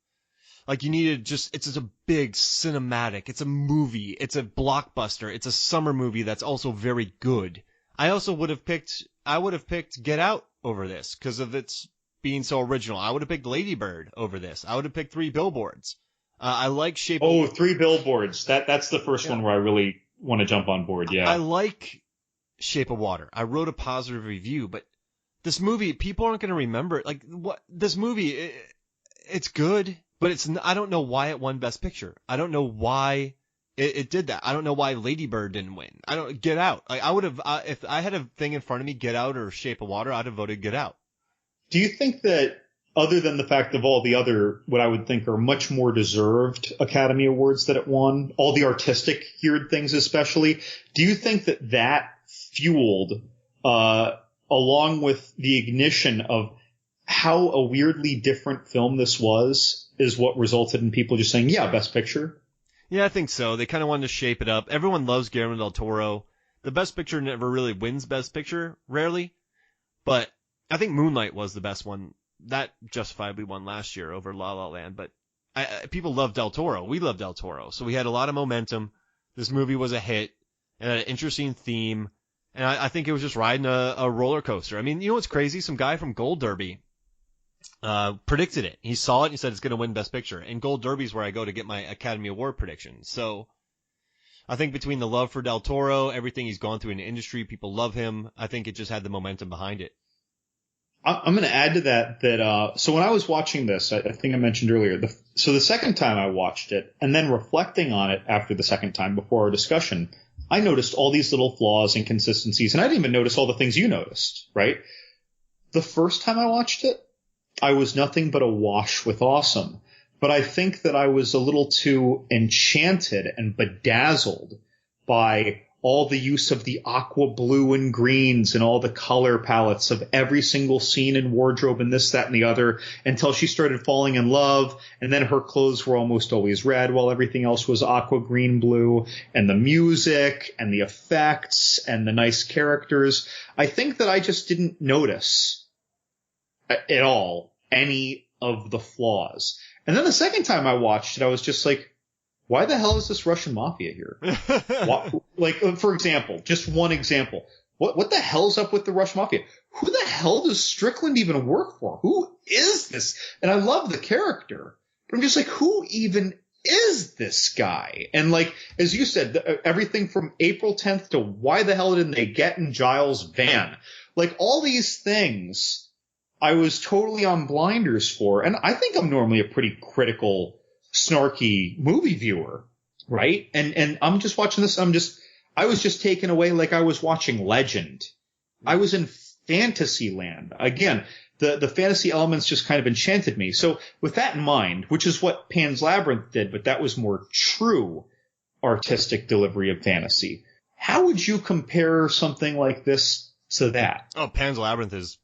Like you needed it's just a big cinematic. It's a movie. It's a blockbuster. It's a summer movie that's also very good. I would have picked Get Out over this because of its being so original. I would have picked Lady Bird over this. I would have picked 3 Billboards. I like Shape of Water. 3 Billboards. That's the first one where I really want to jump on board. Yeah. I like Shape of Water. I wrote a positive review, but this movie, people aren't going to remember it. Like this movie, it's good. But I don't know why it won Best Picture. I don't know why it did that. I don't know why Lady Bird didn't win. Get Out. Like I would have, if I had a thing in front of me, Get Out or Shape of Water, I'd have voted Get Out. Do you think that other than the fact of all the other, what I would think are much more deserved Academy Awards that it won, all the artistic geared things especially, do you think that fueled, along with the ignition of how a weirdly different film this was, is what resulted in people just saying, yeah, Best Picture? Yeah, I think so. They kind of wanted to shape it up. Everyone loves Guillermo del Toro. The Best Picture never really wins Best Picture, rarely. But I think Moonlight was the best one. That justifiably won last year over La La Land. But people love del Toro. We love del Toro. So we had a lot of momentum. This movie was a hit. It had an interesting theme. And I think it was just riding a roller coaster. I mean, you know what's crazy? Some guy from Gold Derby predicted it. He saw it and he said it's going to win Best Picture. And Gold Derby is where I go to get my Academy Award predictions. So I think between the love for Del Toro, everything he's gone through in the industry, people love him. I think it just had the momentum behind it. I'm going to add to that so when I was watching this, I think I mentioned earlier, the second time I watched it and then reflecting on it after the second time before our discussion, I noticed all these little flaws, inconsistencies, and I didn't even notice all the things you noticed, right? The first time I watched it, I was nothing but awash with awesome. But I think that I was a little too enchanted and bedazzled by all the use of the aqua blue and greens and all the color palettes of every single scene and wardrobe and this, that, and the other until she started falling in love. And then her clothes were almost always red while everything else was aqua green blue, and the music and the effects and the nice characters. I think that I just didn't notice at all any of the flaws. And then the second time I watched it, I was just like, why the hell is this Russian mafia here? Like, for example, just one example. What the hell's up with the Russian mafia? Who the hell does Strickland even work for? Who is this? And I love the character, but I'm just like, who even is this guy? And like, as you said, everything from April 10th to why the hell didn't they get in Giles' van? Like all these things, I was totally on blinders for, and I think I'm normally a pretty critical, snarky movie viewer, right? And I'm just watching this. I was just taken away like I was watching Legend. I was in fantasy land. Again, the fantasy elements just kind of enchanted me. So with that in mind, which is what Pan's Labyrinth did, but that was more true artistic delivery of fantasy. How would you compare something like this to that? Oh, Pan's Labyrinth is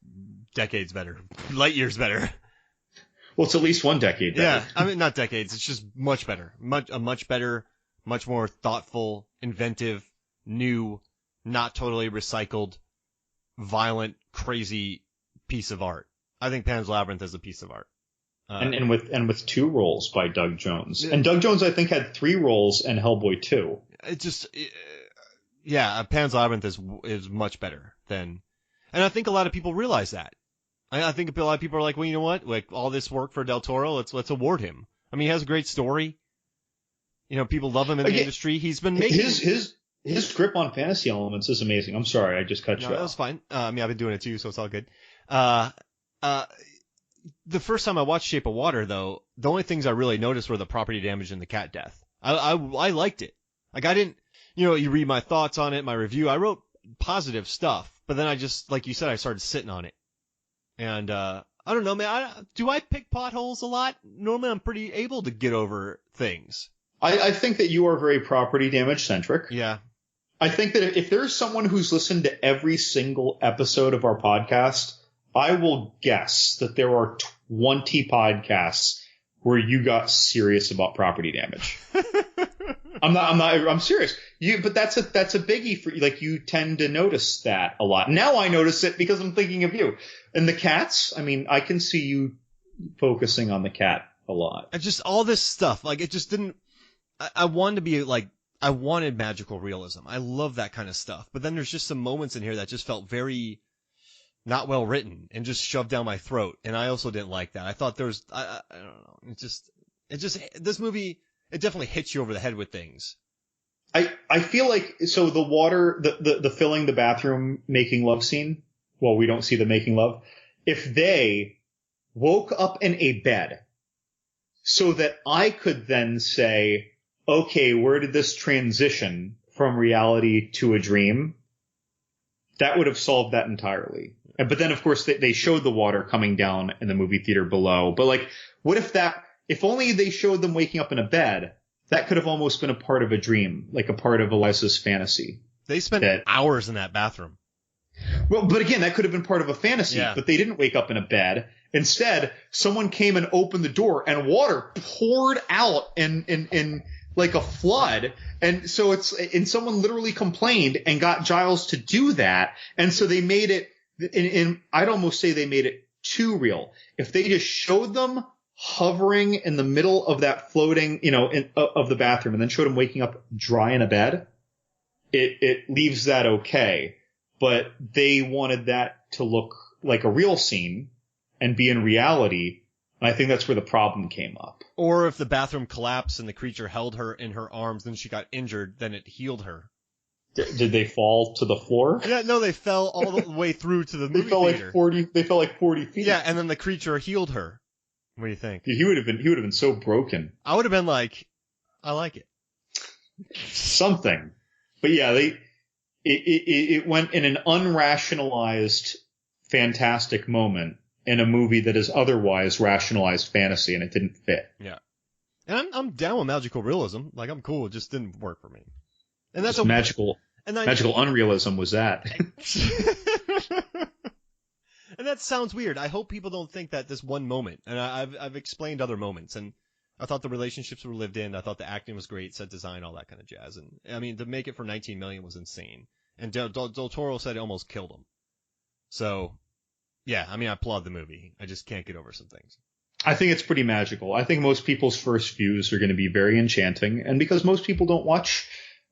decades better. Light years better. Well, it's at least one decade better. Yeah, I mean, not decades. It's just much better. Much better, much more thoughtful, inventive, new, not totally recycled, violent, crazy piece of art. I think Pan's Labyrinth is a piece of art. And with 2 roles by Doug Jones. And Doug Jones, I think, had 3 roles in Hellboy 2. Pan's Labyrinth is much better than, and I think a lot of people realize that. I think a lot of people are like, well, you know what? Like, all this work for Del Toro, let's award him. I mean, he has a great story. You know, people love him in the industry. He's been making his grip on fantasy elements is amazing. I'm sorry, I just cut you off. That was fine. I mean, I've been doing it too, so it's all good. The first time I watched Shape of Water, though, the only things I really noticed were the property damage and the cat death. I liked it. Like, I didn't, you read my thoughts on it, my review. I wrote positive stuff, but then I just, like you said, I started sitting on it. And, I don't know, man. Do I pick potholes a lot? Normally I'm pretty able to get over things. I think that you are very property damage centric. Yeah. I think that if there's someone who's listened to every single episode of our podcast, I will guess that there are 20 podcasts where you got serious about property damage. I'm serious. But that's a biggie for you. Like, you tend to notice that a lot. Now I notice it because I'm thinking of you. And the cats, I mean, I can see you focusing on the cat a lot. Just all this stuff, like, it just didn't, I wanted to be like, I wanted magical realism. I love that kind of stuff. But then there's just some moments in here that just felt very not well written and just shoved down my throat. And I also didn't like that. I thought there was, I don't know. It just, this movie, it definitely hits you over the head with things. I feel like, so the water, the filling the bathroom making love scene, well, we don't see the making love. If they woke up in a bed so that I could then say, okay, where did this transition from reality to a dream? That would have solved that entirely. But then, of course, they showed the water coming down in the movie theater below. But, like, what if only they showed them waking up in a bed, that could have almost been a part of a dream, like a part of Eliza's fantasy. They spent hours in that bathroom. Well, but again, that could have been part of a fantasy, but they didn't wake up in a bed. Instead, someone came and opened the door and water poured out in like a flood. And so someone literally complained and got Giles to do that. And so they made it, and I'd almost say they made it too real. If they just showed them hovering in the middle of that floating, of the bathroom and then showed them waking up dry in a bed, it leaves that okay. But they wanted that to look like a real scene and be in reality. And I think that's where the problem came up. Or if the bathroom collapsed and the creature held her in her arms, then she got injured, then it healed her. Did they fall to the floor? Yeah, no, they fell all the way through to the movie theater. They fell like 40 feet. Yeah, and then the creature healed her. What do you think? He would have been so broken. I would have been like, I like it. Something. But yeah, it went in an unrationalized, fantastic moment in a movie that is otherwise rationalized fantasy, and it didn't fit. Yeah. And I'm down with magical realism. Like, I'm cool. It just didn't work for me. And that's magical unrealism was that. And that sounds weird. I hope people don't think that this one moment, and I've explained other moments, and I thought the relationships were lived in. I thought the acting was great, set design, all that kind of jazz. And I mean, to make it for $19 million was insane. And Del Toro said it almost killed him. So, yeah, I mean, I applaud the movie. I just can't get over some things. I think it's pretty magical. I think most people's first views are going to be very enchanting. And because most people don't watch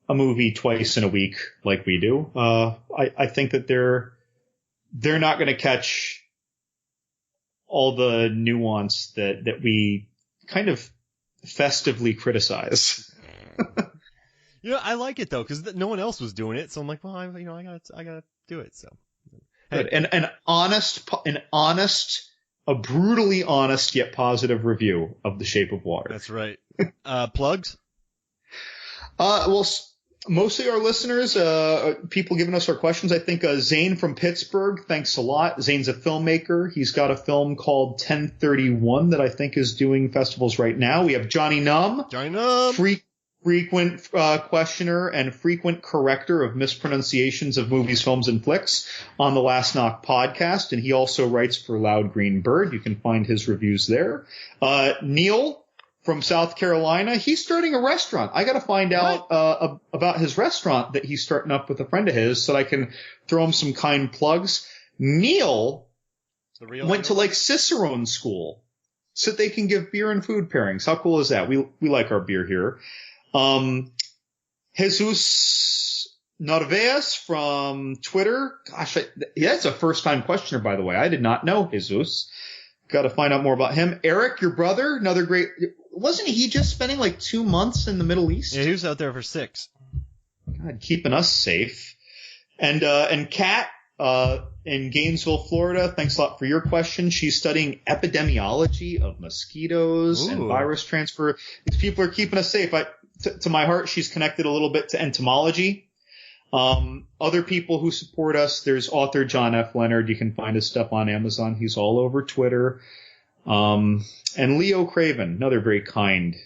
a movie twice in a week like we do, I think that they're not going to catch all the nuance that we kind of festively criticize. I like it though, because no one else was doing it. So I'm like, well, I gotta do it. So Good. An honest, a brutally honest yet positive review of The Shape of Water. That's right. Plugs? Well, mostly our listeners, people giving us our questions. I think Zane from Pittsburgh, thanks a lot. Zane's a filmmaker. He's got a film called 1031 that I think is doing festivals right now. We have Johnny Numb. Frequent questioner and frequent corrector of mispronunciations of movies, films, and flicks on the Last Knock podcast. And he also writes for Loud Green Bird. You can find his reviews there. Neil from South Carolina, he's starting a restaurant. I got to find out about his restaurant that he's starting up with a friend of his so that I can throw him some kind plugs. Neil went to like Cicerone school so they can give beer and food pairings. How cool is that? We like our beer here. Jesus Narvaez from Twitter. Gosh, that's a first-time questioner, by the way. I did not know Jesus. Got to find out more about him. Eric, your brother, another great. Wasn't he just spending like 2 months in the Middle East? Yeah, he was out there for 6. God, keeping us safe. And Kat, in Gainesville, Florida, thanks a lot for your question. She's studying epidemiology of mosquitoes and virus transfer. These people are keeping us safe. To my heart, she's connected a little bit to entomology. Other people who support us, there's author John F. Leonard. You can find his stuff on Amazon. He's all over Twitter. And Leo Craven, another very kind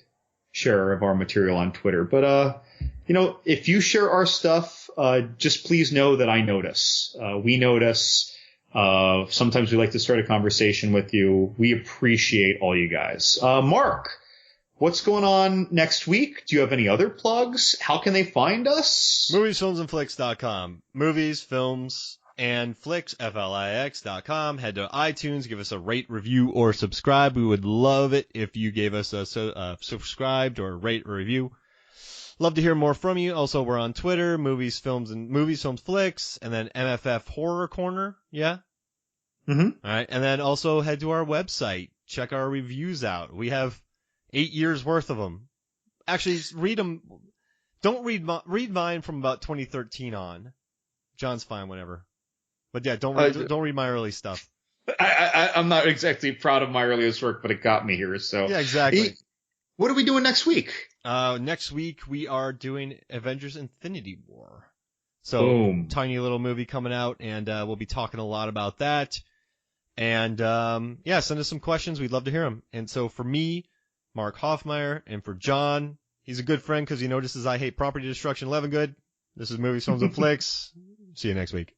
sharer of our material on Twitter. But, if you share our stuff, just please know that I notice. We notice. Sometimes we like to start a conversation with you. We appreciate all you guys. Mark, what's going on next week? Do you have any other plugs? How can they find us? Moviesfilmsandflicks.com. Movies, films, and flicks, FLIX.com. Head to iTunes, give us a rate, review, or subscribe. We would love it if you gave us a subscribed or rate or review. Love to hear more from you. Also, we're on Twitter, Movies, Films, Flicks, and then MFF Horror Corner. Yeah? Mm-hmm. All right. And then also head to our website. Check our reviews out. We have 8 years worth of them. Actually, read them. Don't read mine from about 2013 on. John's fine, whatever. But yeah, don't read my early stuff. I'm not exactly proud of my earliest work, but it got me here. So yeah, exactly. What are we doing next week? Next week we are doing Avengers: Infinity War. So Boom. Tiny little movie coming out, and we'll be talking a lot about that. And send us some questions. We'd love to hear them. And so for me, Mark Hoffmeyer, and for John, he's a good friend because he notices I hate property destruction. Levingood. This is Movies, Films, and Flicks. See you next week.